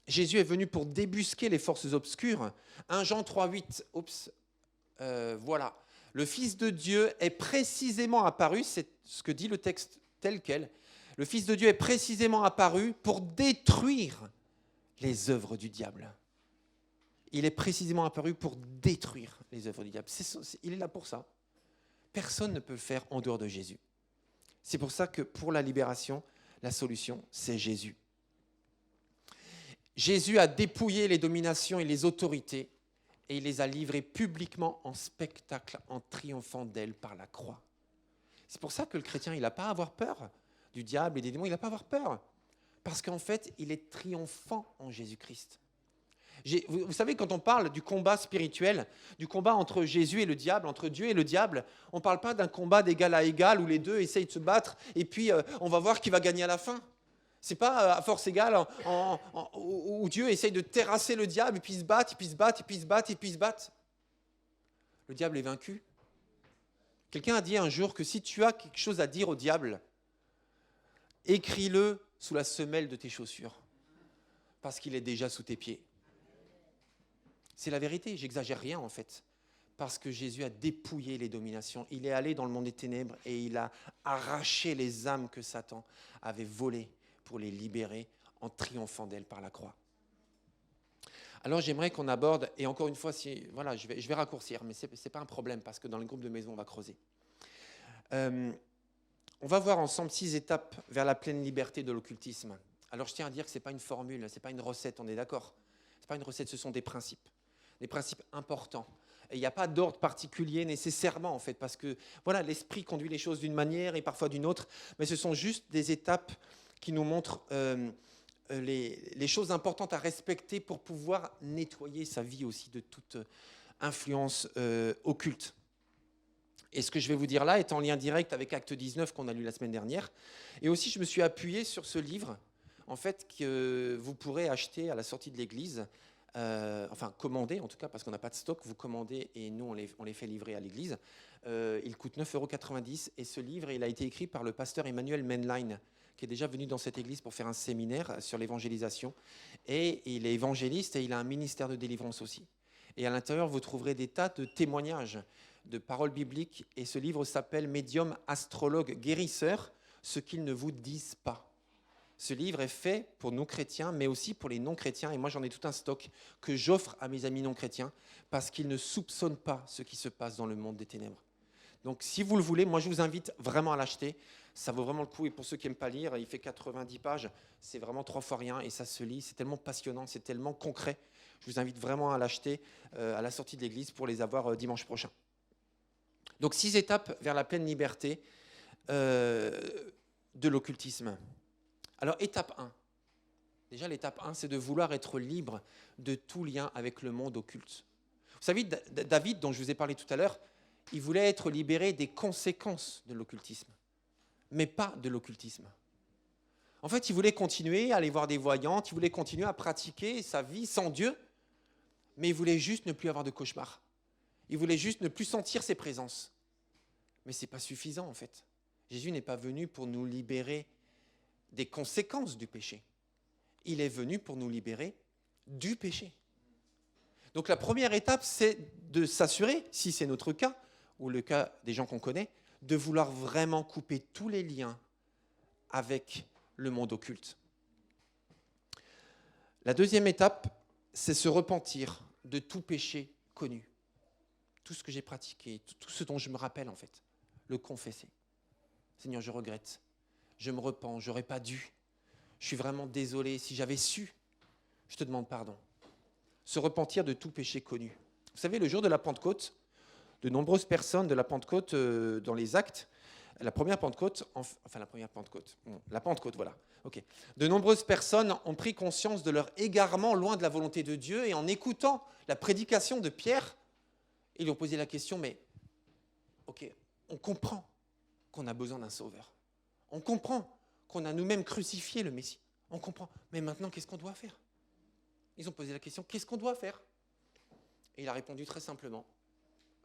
A: Jésus est venu pour débusquer les forces obscures. 1 Jean 3,8, voilà. Le Fils de Dieu est précisément apparu, c'est ce que dit le texte tel quel, le Fils de Dieu est précisément apparu pour détruire les œuvres du diable. Il est précisément apparu pour détruire les œuvres du diable. Il est là pour ça. Personne ne peut le faire en dehors de Jésus. C'est pour ça que pour la libération, la solution, c'est Jésus. Jésus a dépouillé les dominations et les autorités et il les a livrées publiquement en spectacle, en triomphant d'elles par la croix. C'est pour ça que le chrétien, il n'a pas à avoir peur du diable et des démons, il n'a pas à avoir peur. Parce qu'en fait, il est triomphant en Jésus-Christ. Vous savez, quand on parle du combat spirituel, du combat entre Jésus et le diable, entre Dieu et le diable, on ne parle pas d'un combat d'égal à égal où les deux essayent de se battre et puis on va voir qui va gagner à la fin. Ce n'est pas à force égale où Dieu essaye de terrasser le diable et puis ils se battent, et puis ils se battent, et puis ils se battent, et puis ils se battent. Le diable est vaincu. Quelqu'un a dit un jour que si tu as quelque chose à dire au diable, écris-le sous la semelle de tes chaussures, parce qu'il est déjà sous tes pieds. C'est la vérité, j'exagère rien en fait, parce que Jésus a dépouillé les dominations. Il est allé dans le monde des ténèbres et il a arraché les âmes que Satan avait volées pour les libérer en triomphant d'elles par la croix. Alors j'aimerais qu'on aborde, et encore une fois, voilà, je vais raccourcir, mais ce n'est pas un problème, parce que dans le groupe de maison, on va creuser. On va voir ensemble 6 étapes vers la pleine liberté de l'occultisme. Alors je tiens à dire que ce n'est pas une formule, ce n'est pas une recette, on est d'accord ? Ce n'est pas une recette, ce sont des principes importants. Et il n'y a pas d'ordre particulier nécessairement, en fait, parce que voilà, l'esprit conduit les choses d'une manière et parfois d'une autre, mais ce sont juste des étapes qui nous montrent les choses importantes à respecter pour pouvoir nettoyer sa vie aussi de toute influence occulte. Et ce que je vais vous dire là est en lien direct avec Acte 19 qu'on a lu la semaine dernière. Et aussi, je me suis appuyé sur ce livre, en fait, que vous pourrez acheter à la sortie de l'église, enfin commander en tout cas, parce qu'on n'a pas de stock, vous commandez et nous on les fait livrer à l'église. Il coûte 9,90 € et ce livre, il a été écrit par le pasteur Emmanuel Menlein, qui est déjà venu dans cette église pour faire un séminaire sur l'évangélisation. Et il est évangéliste et il a un ministère de délivrance aussi. Et à l'intérieur, vous trouverez des tas de témoignages, de paroles bibliques. Et ce livre s'appelle « Médium, astrologue, guérisseur, ce qu'ils ne vous disent pas ». Ce livre est fait pour nous chrétiens, mais aussi pour les non-chrétiens. Et moi, j'en ai tout un stock que j'offre à mes amis non-chrétiens parce qu'ils ne soupçonnent pas ce qui se passe dans le monde des ténèbres. Donc, si vous le voulez, moi, je vous invite vraiment à l'acheter. Ça vaut vraiment le coup. Et pour ceux qui n'aiment pas lire, il fait 90 pages. C'est vraiment 3 fois rien et ça se lit. C'est tellement passionnant, c'est tellement concret. Je vous invite vraiment à l'acheter à la sortie de l'église pour les avoir dimanche prochain. Donc, 6 étapes vers la pleine liberté de l'occultisme. Alors, étape 1. Déjà, l'étape 1, c'est de vouloir être libre de tout lien avec le monde occulte. Vous savez, David, dont je vous ai parlé tout à l'heure, il voulait être libéré des conséquences de l'occultisme, mais pas de l'occultisme. En fait, il voulait continuer à aller voir des voyantes, il voulait continuer à pratiquer sa vie sans Dieu, mais il voulait juste ne plus avoir de cauchemars. Il voulait juste ne plus sentir ses présences. Mais ce n'est pas suffisant, en fait. Jésus n'est pas venu pour nous libérer des conséquences du péché. Il est venu pour nous libérer du péché. Donc la première étape, c'est de s'assurer, si c'est notre cas, ou le cas des gens qu'on connaît, de vouloir vraiment couper tous les liens avec le monde occulte. La deuxième étape, c'est se repentir de tout péché connu. Tout ce que j'ai pratiqué, tout ce dont je me rappelle en fait, le confesser. Seigneur, je regrette, je me repens, j'aurais pas dû. Je suis vraiment désolé, si j'avais su, je te demande pardon. Se repentir de tout péché connu. Vous savez, le jour de la Pentecôte, de nombreuses personnes de la Pentecôte dans les Actes, la Pentecôte, voilà. Okay. De nombreuses personnes ont pris conscience de leur égarement loin de la volonté de Dieu et en écoutant la prédication de Pierre, ils lui ont posé la question, mais ok, on comprend qu'on a besoin d'un sauveur. On comprend qu'on a nous-mêmes crucifié le Messie. On comprend. Mais maintenant, qu'est-ce qu'on doit faire? Ils ont posé la question, qu'est-ce qu'on doit faire? Et il a répondu très simplement.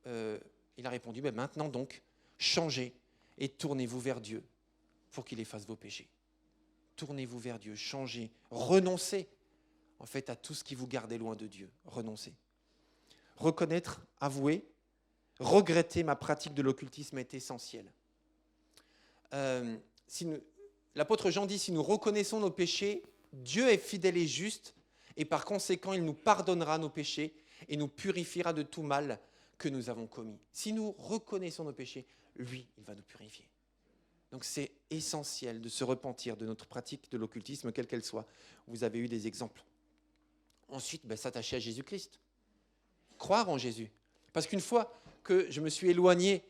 A: Il a répondu, maintenant donc, changez et tournez-vous vers Dieu pour qu'il efface vos péchés. Tournez-vous vers Dieu, changez, renoncez en fait à tout ce qui vous gardait loin de Dieu. Renoncez. Reconnaître, avouer, regretter ma pratique de l'occultisme est essentiel. L'apôtre Jean dit, si nous reconnaissons nos péchés, Dieu est fidèle et juste, et par conséquent, il nous pardonnera nos péchés et nous purifiera de tout mal que nous avons commis. Si nous reconnaissons nos péchés, lui, il va nous purifier. Donc c'est essentiel de se repentir de notre pratique de l'occultisme, quelle qu'elle soit. Vous avez eu des exemples. Ensuite, s'attacher à Jésus-Christ. Croire en Jésus. Parce qu'une fois que je me suis éloigné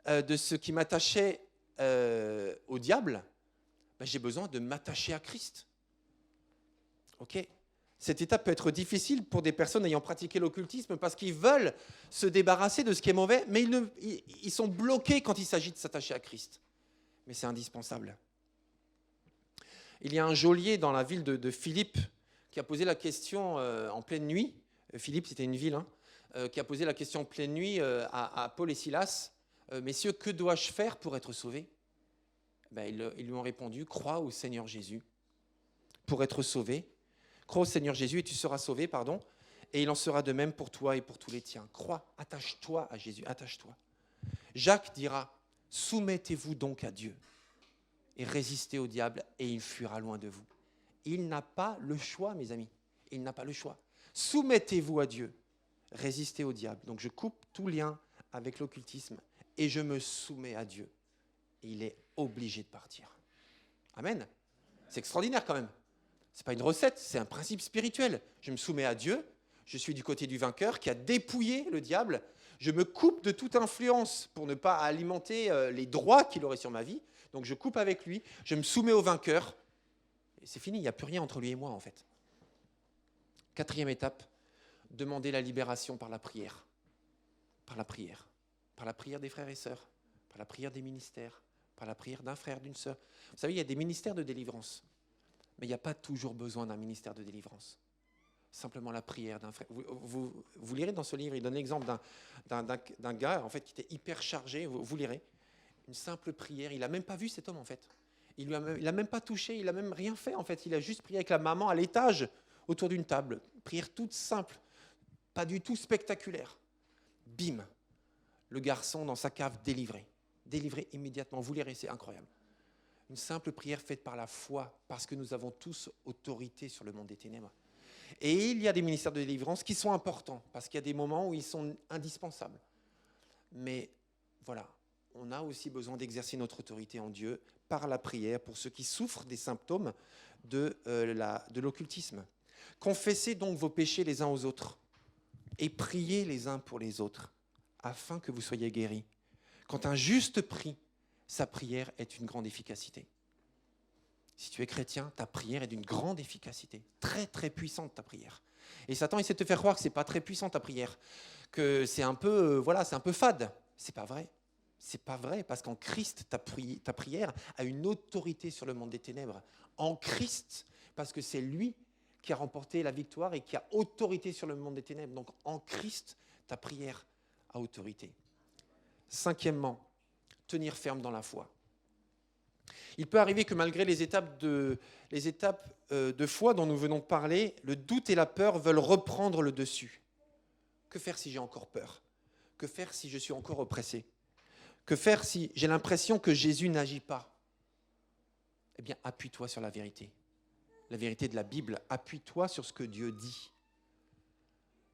A: de ce qui m'attachait au diable, j'ai besoin de m'attacher à Christ. Ok ? Cette étape peut être difficile pour des personnes ayant pratiqué l'occultisme parce qu'ils veulent se débarrasser de ce qui est mauvais, mais ils sont bloqués quand il s'agit de s'attacher à Christ. Mais c'est indispensable. Il y a un geôlier dans la ville de Philippe qui a posé la question en pleine nuit. Philippe, c'était une ville, qui a posé la question en pleine nuit à Paul et Silas. Messieurs, que dois-je faire pour être sauvé? Ils lui ont répondu, crois au Seigneur Jésus pour être sauvé. Crois au Seigneur Jésus et tu seras sauvé, et il en sera de même pour toi et pour tous les tiens. Crois, attache-toi à Jésus, attache-toi. Jacques dira, soumettez-vous donc à Dieu et résistez au diable et il fuira loin de vous. Il n'a pas le choix, mes amis, il n'a pas le choix. Soumettez-vous à Dieu, résistez au diable. Donc je coupe tout lien avec l'occultisme et je me soumets à Dieu. Il est obligé de partir. Amen. C'est extraordinaire quand même. Ce n'est pas une recette, c'est un principe spirituel. Je me soumets à Dieu, je suis du côté du vainqueur qui a dépouillé le diable. Je me coupe de toute influence pour ne pas alimenter les droits qu'il aurait sur ma vie. Donc je coupe avec lui, je me soumets au vainqueur. Et c'est fini, il n'y a plus rien entre lui et moi en fait. 4e étape, demander la libération par la prière. Par la prière. Par la prière des frères et sœurs, par la prière des ministères, par la prière d'un frère, d'une sœur. Vous savez, il y a des ministères de délivrance. Mais il n'y a pas toujours besoin d'un ministère de délivrance. Simplement la prière d'un frère. Vous lirez dans ce livre, il donne l'exemple d'un gars en fait, qui était hyper chargé. Vous lirez. Une simple prière. Il n'a même pas vu cet homme en fait. Il n'a même pas touché, il n'a même rien fait en fait. Il a juste prié avec la maman à l'étage autour d'une table. Prière toute simple, pas du tout spectaculaire. Bim, le garçon dans sa cave délivré. Délivré immédiatement. Vous lirez, c'est incroyable. Une simple prière faite par la foi, parce que nous avons tous autorité sur le monde des ténèbres. Et il y a des ministères de délivrance qui sont importants, parce qu'il y a des moments où ils sont indispensables. Mais voilà, on a aussi besoin d'exercer notre autorité en Dieu par la prière pour ceux qui souffrent des symptômes de l'occultisme. Confessez donc vos péchés les uns aux autres et priez les uns pour les autres, afin que vous soyez guéris. Quand un juste prie, sa prière est une grande efficacité. Si tu es chrétien, ta prière est d'une grande efficacité. Très, très puissante, ta prière. Et Satan essaie de te faire croire que ce n'est pas très puissant, ta prière. Que c'est un peu, c'est un peu fade. Ce n'est pas vrai. C'est pas vrai, parce qu'en Christ, ta prière a une autorité sur le monde des ténèbres. En Christ, parce que c'est lui qui a remporté la victoire et qui a autorité sur le monde des ténèbres. Donc, en Christ, ta prière a autorité. 5e, tenir ferme dans la foi. Il peut arriver que malgré les étapes de foi dont nous venons de parler, le doute et la peur veulent reprendre le dessus. Que faire si j'ai encore peur? Que faire si je suis encore oppressé? Que faire si j'ai l'impression que Jésus n'agit pas? Eh bien, appuie-toi sur la vérité de la Bible. Appuie-toi sur ce que Dieu dit.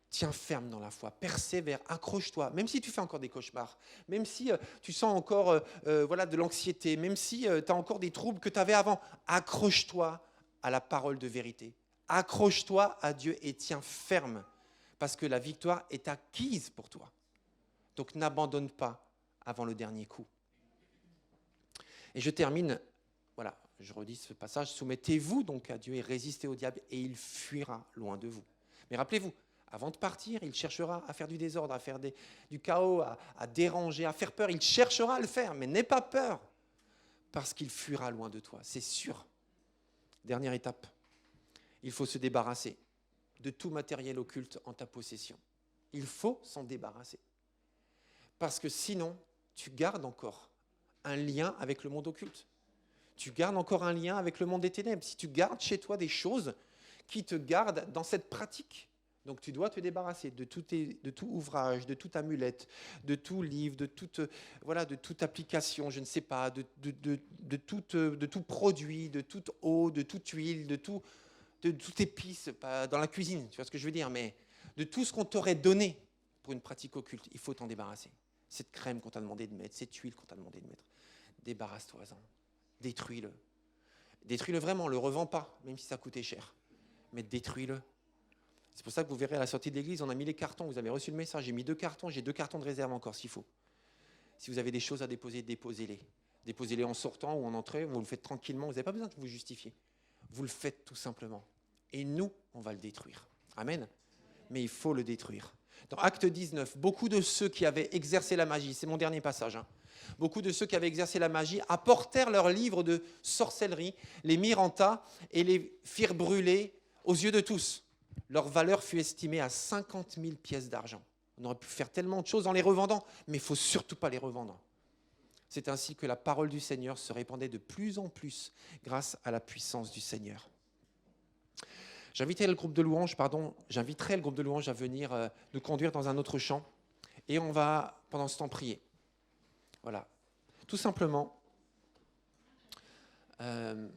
A: Tiens ferme dans la foi, persévère, accroche-toi, même si tu fais encore des cauchemars, même si tu sens encore de l'anxiété, même si tu as encore des troubles que tu avais avant, accroche-toi à la parole de vérité. Accroche-toi à Dieu et tiens ferme, parce que la victoire est acquise pour toi. Donc n'abandonne pas avant le dernier coup. Et je termine, voilà, je redis ce passage, soumettez-vous donc à Dieu et résistez au diable et il fuira loin de vous. Mais rappelez-vous, avant de partir, il cherchera à faire du désordre, à faire du chaos, à déranger, à faire peur. Il cherchera à le faire, mais n'aie pas peur, parce qu'il fuira loin de toi, c'est sûr. Dernière étape, il faut se débarrasser de tout matériel occulte en ta possession. Il faut s'en débarrasser. Parce que sinon, tu gardes encore un lien avec le monde occulte. Tu gardes encore un lien avec le monde des ténèbres. Si tu gardes chez toi des choses qui te gardent dans cette pratique, donc tu dois te débarrasser de tout ouvrage, de toute amulette, de tout livre, de toute application, je ne sais pas, de tout produit, de toute eau, de toute huile, de toute épice dans la cuisine, tu vois ce que je veux dire, mais de tout ce qu'on t'aurait donné pour une pratique occulte, il faut t'en débarrasser. Cette crème qu'on t'a demandé de mettre, cette huile qu'on t'a demandé de mettre, débarrasse-toi-en, détruis-le. Détruis-le vraiment, le revends pas, même si ça coûtait cher, mais détruis-le. C'est pour ça que vous verrez à la sortie de l'église, on a mis les cartons, vous avez reçu le message, j'ai mis 2 cartons, j'ai 2 cartons de réserve encore s'il faut. Si vous avez des choses à déposer, déposez-les. Déposez-les en sortant ou en entrée, vous le faites tranquillement, vous n'avez pas besoin de vous justifier. Vous le faites tout simplement. Et nous, on va le détruire. Amen. Mais il faut le détruire. Dans Acte 19, beaucoup de ceux qui avaient exercé la magie, c'est mon dernier passage, beaucoup de ceux qui avaient exercé la magie apportèrent leurs livres de sorcellerie, les mirent en tas et les firent brûler aux yeux de tous. Leur valeur fut estimée à 50 000 pièces d'argent. On aurait pu faire tellement de choses en les revendant, mais il ne faut surtout pas les revendre. C'est ainsi que la parole du Seigneur se répandait de plus en plus grâce à la puissance du Seigneur. J'inviterai le groupe de louanges à venir nous conduire dans un autre chant et on va pendant ce temps prier. Voilà, tout simplement, on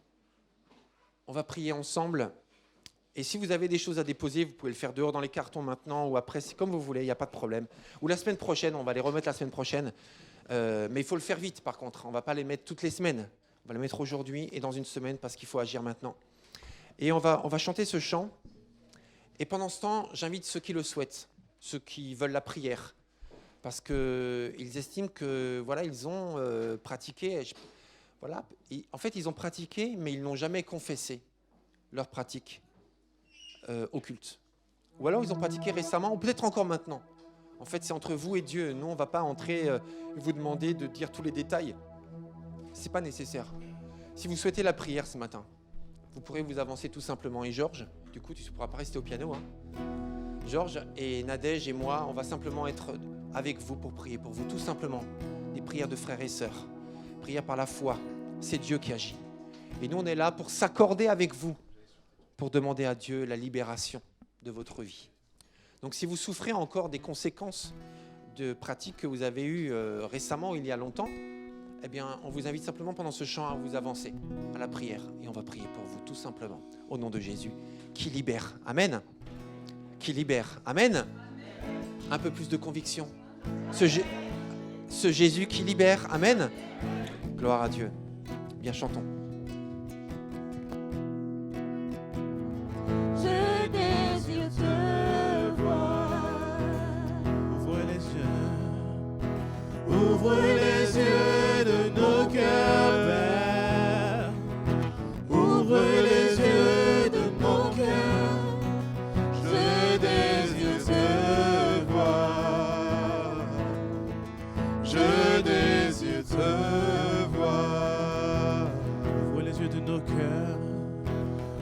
A: va prier ensemble. Et si vous avez des choses à déposer, vous pouvez le faire dehors dans les cartons maintenant ou après, c'est comme vous voulez, il n'y a pas de problème. Ou la semaine prochaine, on va les remettre la semaine prochaine. Mais il faut le faire vite par contre, on ne va pas les mettre toutes les semaines. On va les mettre aujourd'hui et dans une semaine parce qu'il faut agir maintenant. Et on va chanter ce chant. Et pendant ce temps, j'invite ceux qui le souhaitent, ceux qui veulent la prière. Parce qu'ils estiment que ils ont pratiqué. En fait, ils ont pratiqué, mais ils n'ont jamais confessé leur pratique. Occulte. Ou alors ils ont pratiqué récemment, ou peut-être encore maintenant. En fait, c'est entre vous et Dieu. Nous, on ne va pas entrer et vous demander de dire tous les détails. Ce n'est pas nécessaire. Si vous souhaitez la prière ce matin, vous pourrez vous avancer tout simplement. Et Georges, du coup, tu ne pourras pas rester au piano. Georges et Nadège et moi, on va simplement être avec vous pour prier pour vous, tout simplement. Des prières de frères et sœurs. Prières par la foi. C'est Dieu qui agit. Et nous, on est là pour s'accorder avec vous, pour demander à Dieu la libération de votre vie. Donc si vous souffrez encore des conséquences de pratiques que vous avez eues récemment, il y a longtemps, eh bien, on vous invite simplement pendant ce chant à vous avancer à la prière. Et on va prier pour vous, tout simplement, au nom de Jésus, qui libère. Amen. Qui libère. Amen. Amen. Un peu plus de conviction. Ce Jésus qui libère. Amen. Gloire à Dieu. Bien, chantons.
F: Ouvre les yeux de nos cœurs, Père. Ouvre les yeux de mon cœur. Je désire te voir. Je désire te voir. Ouvre les yeux de nos cœurs.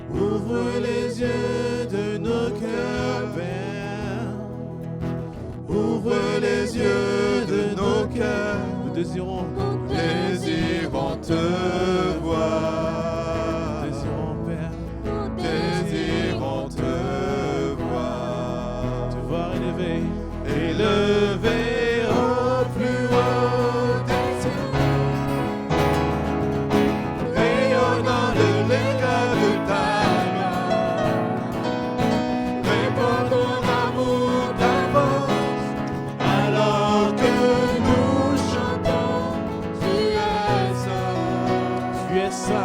F: Ouvre les yeux de nos cœurs, Père. Ouvre les yeux de nos cœurs. Nous désirons te élevé au plus haut des cieux, rayonnant de l'éclat de ta gloire, répandons d'amour ta force, alors que nous chantons, tu es saint, tu es saint.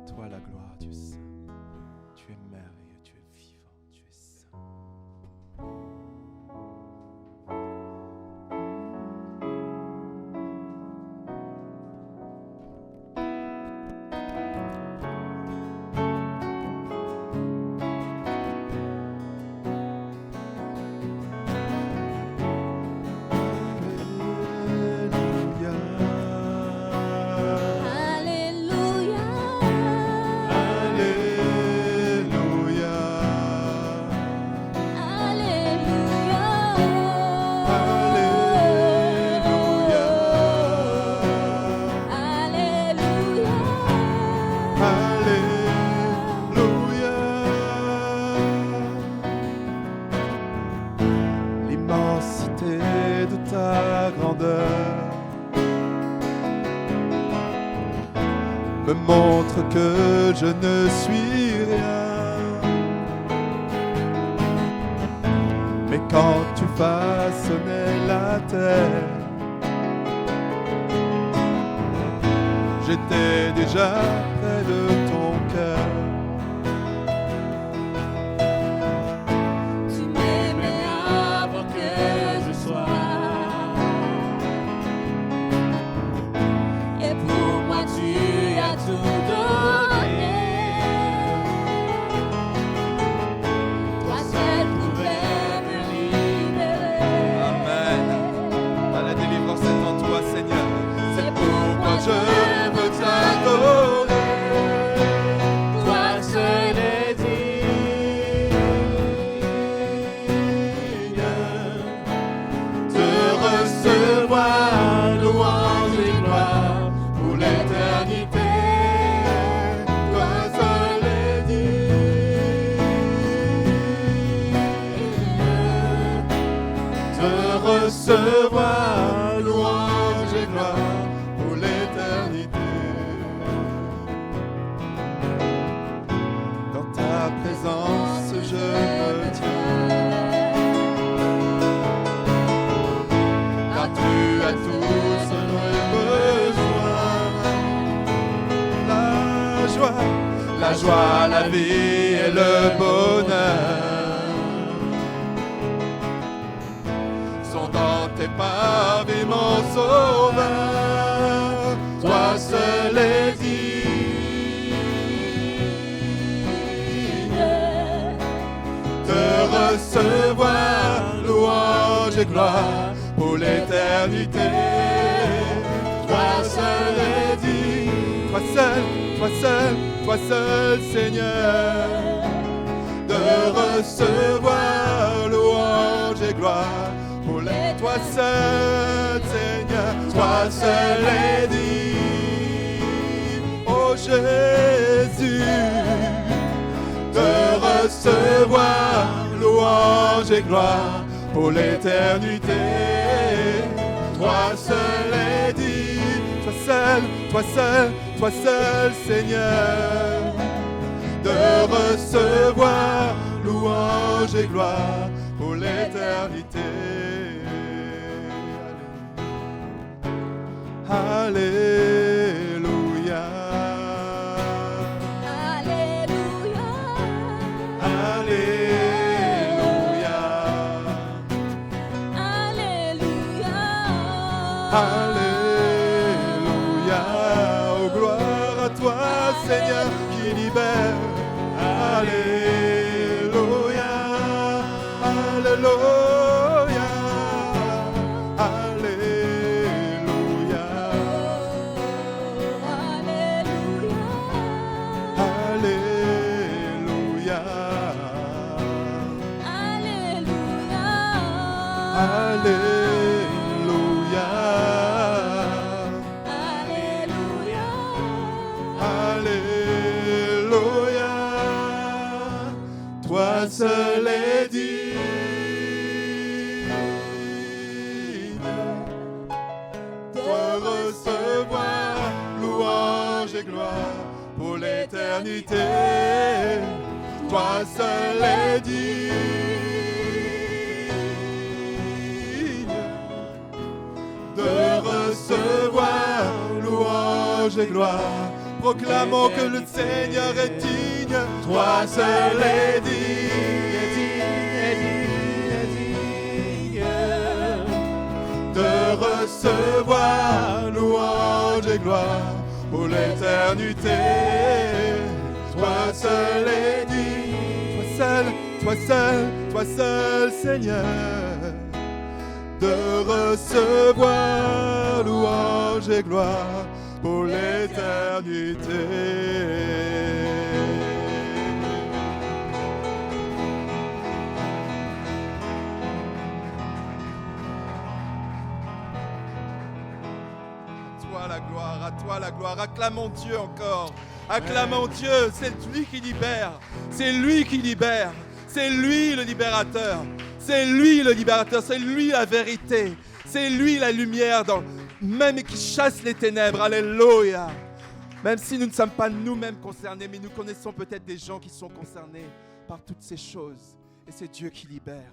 D: Toi la gloire, Dieu saint. Tu es merveilleux, tu es vivant, tu es saint.
C: Alléluia.
D: L'immensité de ta grandeur me montre que je ne suis rien. Mais quand tu façonnais la terre, j'étais déjà près de ton cœur.
C: Tu m'aimais avant que je sois. Et pour moi tu as tout donné. Toi seul pouvais me libérer.
D: Amen. À la délivrance est en toi, Seigneur. C'est pourquoi je veux t'adorer.
F: Toi seul est digne de recevoir louange et gloire pour l'éternité. Toi seul est digne de recevoir louange et gloire pour l'éternité.
D: Dans ta présence, je me tiens.
F: Car tu as tout ce besoin.
D: La joie, la vie et le bonheur
F: Sont dans tes pavis, mon sauveur. Toi seul est digne de recevoir louange et gloire pour l'éternité. Toi seul est digne,
D: toi seul, Seigneur,
F: de recevoir louange et gloire pour
D: toi seul, Seigneur,
F: toi seul est digne, oh Jésus, de recevoir louange et gloire pour l'éternité. Toi seul est digne,
D: toi toi seul Seigneur, de recevoir louange et gloire pour l'éternité. Alléluia.
C: Alléluia.
D: Alléluia.
C: Alléluia.
D: Alléluia. Oh, gloire à toi, Seigneur, qui libère. Alléluia. Alléluia. Alléluia. Alléluia. Alléluia. Alléluia. Toi seul est digne de recevoir louange et gloire pour l'éternité. Toi seul est digne de recevoir louange et gloire. Proclamons que le Seigneur est digne. Toi seul est digne de recevoir louange et gloire pour l'éternité. Toi seul est digne. Toi seul, Seigneur, de recevoir louange et gloire pour l'éternité. À toi la gloire, acclamons Dieu encore, acclamons Dieu, c'est lui qui libère, c'est lui qui libère, c'est lui le libérateur, c'est lui le libérateur, c'est lui la vérité, c'est lui la lumière, même qui chasse les ténèbres, alléluia. Même si nous ne sommes pas nous-mêmes concernés, mais nous connaissons peut-être des gens qui sont concernés par toutes ces choses, et c'est Dieu qui libère.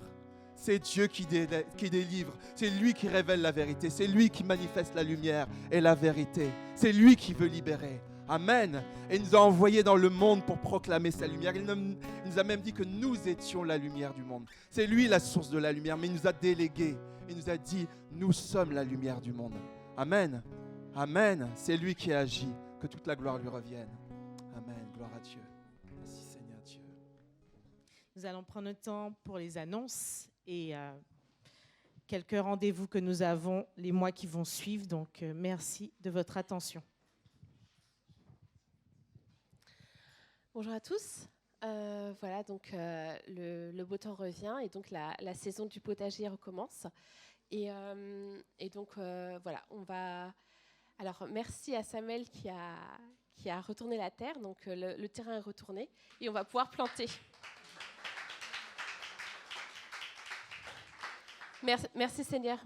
D: C'est Dieu qui délivre, c'est lui qui révèle la vérité, c'est lui qui manifeste la lumière et la vérité. C'est lui qui veut libérer. Amen. Et il nous a envoyés dans le monde pour proclamer sa lumière. Il nous a même dit que nous étions la lumière du monde. C'est lui la source de la lumière, mais il nous a délégués. Il nous a dit, nous sommes la lumière du monde. Amen. Amen. C'est lui qui agit. Que toute la gloire lui revienne. Amen. Gloire à Dieu. Merci Seigneur Dieu.
H: Nous allons prendre le temps pour les annonces et quelques rendez-vous que nous avons les mois qui vont suivre. Donc, merci de votre attention.
I: Bonjour à tous. Voilà, donc le beau temps revient et donc la saison du potager recommence. Et donc, voilà, on va... Alors, merci à Samuel qui a retourné la terre. Donc, le terrain est retourné et on va pouvoir planter. Merci Seigneur,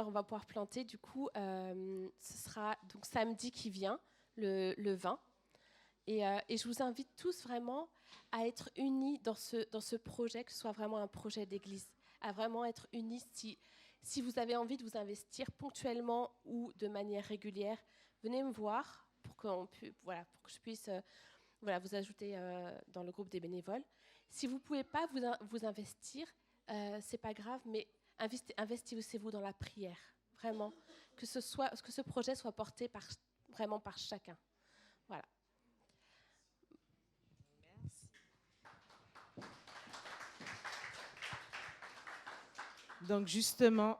I: on va pouvoir planter. Du coup, ce sera donc samedi qui vient, le 20. Et je vous invite tous vraiment à être unis dans ce projet, que ce soit vraiment un projet d'église, à vraiment être unis. Si vous avez envie de vous investir ponctuellement ou de manière régulière, venez me voir pour que je puisse vous ajouter dans le groupe des bénévoles. Si vous ne pouvez pas vous investir, ce n'est pas grave, mais investissez-vous dans la prière, vraiment, que ce projet soit porté vraiment par chacun. Voilà.
H: Merci. Donc justement,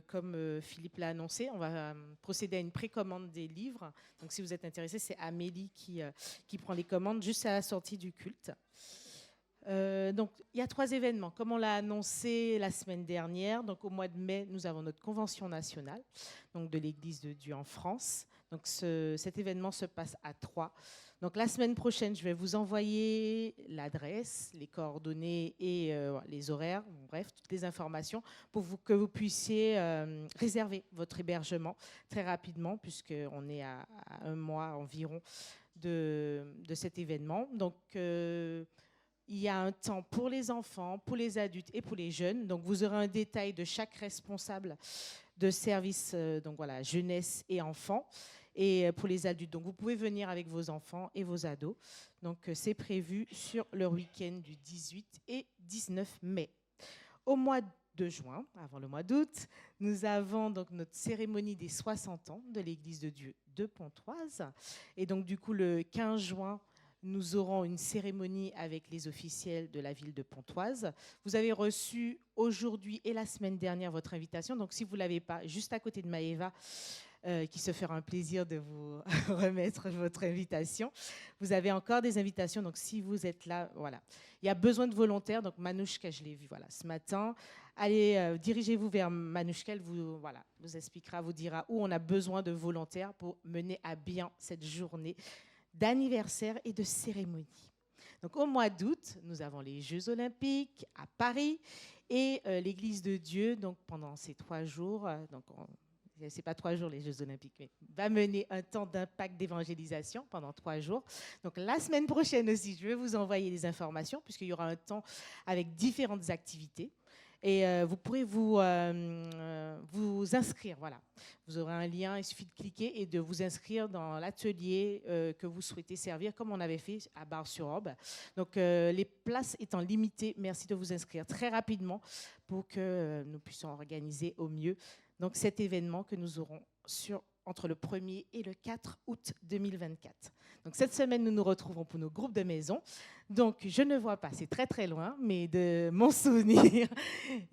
H: comme Philippe l'a annoncé, on va procéder à une précommande des livres. Donc si vous êtes intéressé, c'est Amélie qui prend les commandes juste à la sortie du culte. Donc, il y a 3 événements. Comme on l'a annoncé la semaine dernière, donc au mois de mai, nous avons notre convention nationale donc de l'Église de Dieu en France. Donc, cet événement se passe à Troyes. Donc, la semaine prochaine, je vais vous envoyer l'adresse, les coordonnées et les horaires, bref, toutes les informations pour que vous puissiez réserver votre hébergement très rapidement, puisqu'on est à 1 mois environ de cet événement. Donc, il y a un temps pour les enfants, pour les adultes et pour les jeunes. Donc, vous aurez un détail de chaque responsable de service, donc voilà, jeunesse et enfants. Et pour les adultes, donc vous pouvez venir avec vos enfants et vos ados. Donc, c'est prévu sur le week-end du 18 et 19 mai. Au mois de juin, avant le mois d'août, nous avons donc notre cérémonie des 60 ans de l'Église de Dieu de Pontoise. Et donc, du coup, le 15 juin, nous aurons une cérémonie avec les officiels de la ville de Pontoise. Vous avez reçu aujourd'hui et la semaine dernière votre invitation. Donc, si vous ne l'avez pas, juste à côté de Maëva, qui se fera un plaisir de vous remettre votre invitation. Vous avez encore des invitations, donc si vous êtes là, voilà. Il y a besoin de volontaires, donc Manouchka, je l'ai vu voilà, ce matin. Allez, dirigez-vous vers Manouchka, elle vous expliquera, vous dira où on a besoin de volontaires pour mener à bien cette journée d'anniversaire et de cérémonie. Donc au mois d'août, nous avons les Jeux Olympiques à Paris et l'Église de Dieu, donc pendant ces 3 jours, c'est pas 3 jours les Jeux Olympiques, mais va mener un temps d'impact d'évangélisation pendant 3 jours. Donc la semaine prochaine aussi, je vais vous envoyer des informations puisqu'il y aura un temps avec différentes activités. Et vous pourrez vous inscrire, voilà. Vous aurez un lien, il suffit de cliquer et de vous inscrire dans l'atelier que vous souhaitez servir, comme on avait fait à Bar-sur-Aube. Donc les places étant limitées, merci de vous inscrire très rapidement pour que nous puissions organiser au mieux donc cet événement que nous aurons entre le 1er et le 4 août 2024. Donc cette semaine, nous nous retrouvons pour nos groupes de maison. Donc je ne vois pas, c'est très très loin, mais de mon souvenir,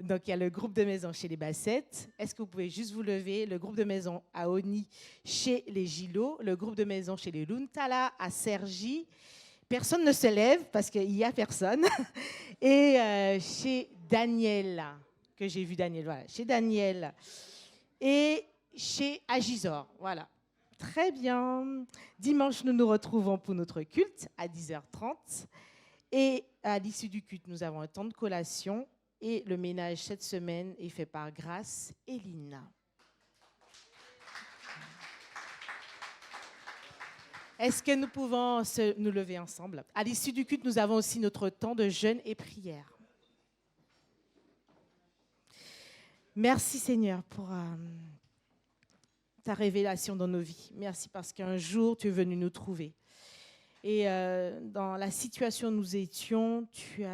H: donc il y a le groupe de maison chez les Bassettes. Est-ce que vous pouvez juste vous lever? Le groupe de maison à Oni chez les Gilot, le groupe de maison chez les Luntala à Cergy. Personne ne se lève parce qu'il n'y a personne. Et chez Daniel, que j'ai vu Daniel, voilà, chez Daniel. Et chez Agisor, voilà. Très bien. Dimanche, nous nous retrouvons pour notre culte à 10h30. Et à l'issue du culte, nous avons un temps de collation. Et le ménage cette semaine est fait par Grâce et Lina. Est-ce que nous pouvons nous lever ensemble? À l'issue du culte, nous avons aussi notre temps de jeûne et prière. Merci Seigneur pour ta révélation dans nos vies. Merci parce qu'un jour, tu es venu nous trouver. Et dans la situation où nous étions, tu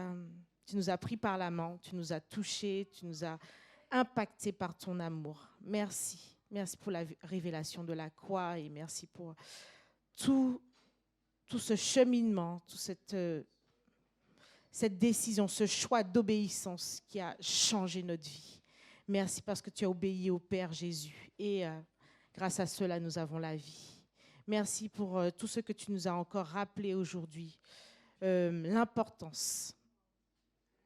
H: nous as pris par la main, tu nous as touchés, tu nous as impactés par ton amour. Merci. Merci pour la révélation de la croix et merci pour tout ce cheminement, toute cette décision, ce choix d'obéissance qui a changé notre vie. Merci parce que tu as obéi au Père Jésus et grâce à cela, nous avons la vie. Merci pour tout ce que tu nous as encore rappelé aujourd'hui, l'importance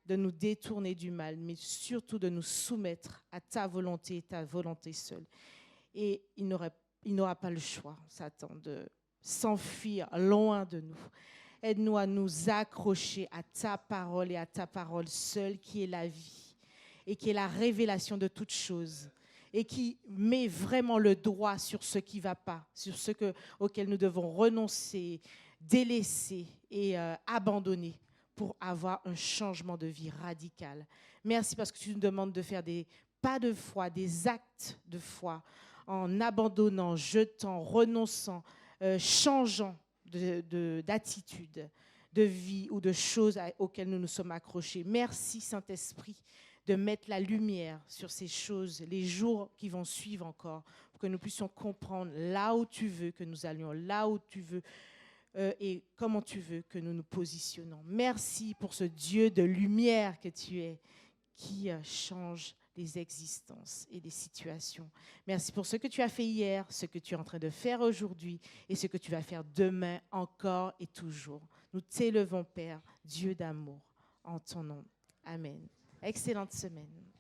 H: de nous détourner du mal, mais surtout de nous soumettre à ta volonté et ta volonté seule. Et il n'aura pas le choix, Satan, de s'enfuir loin de nous. Aide-nous à nous accrocher à ta parole et à ta parole seule qui est la vie. Et qui est la révélation de toutes choses, et qui met vraiment le doigt sur ce qui ne va pas, sur ce auquel nous devons renoncer, délaisser et abandonner pour avoir un changement de vie radical. Merci parce que tu nous demandes de faire des pas de foi, des actes de foi, en abandonnant, jetant, renonçant, changeant d'attitude, de vie ou de choses auxquelles nous nous sommes accrochés. Merci Saint-Esprit de mettre la lumière sur ces choses, les jours qui vont suivre encore, pour que nous puissions comprendre là où tu veux que nous allions, là où tu veux et comment tu veux que nous nous positionnons. Merci pour ce Dieu de lumière que tu es, qui change les existences et les situations. Merci pour ce que tu as fait hier, ce que tu es en train de faire aujourd'hui et ce que tu vas faire demain encore et toujours. Nous t'élevons, Père, Dieu d'amour. en ton nom. Amen. Excellente semaine.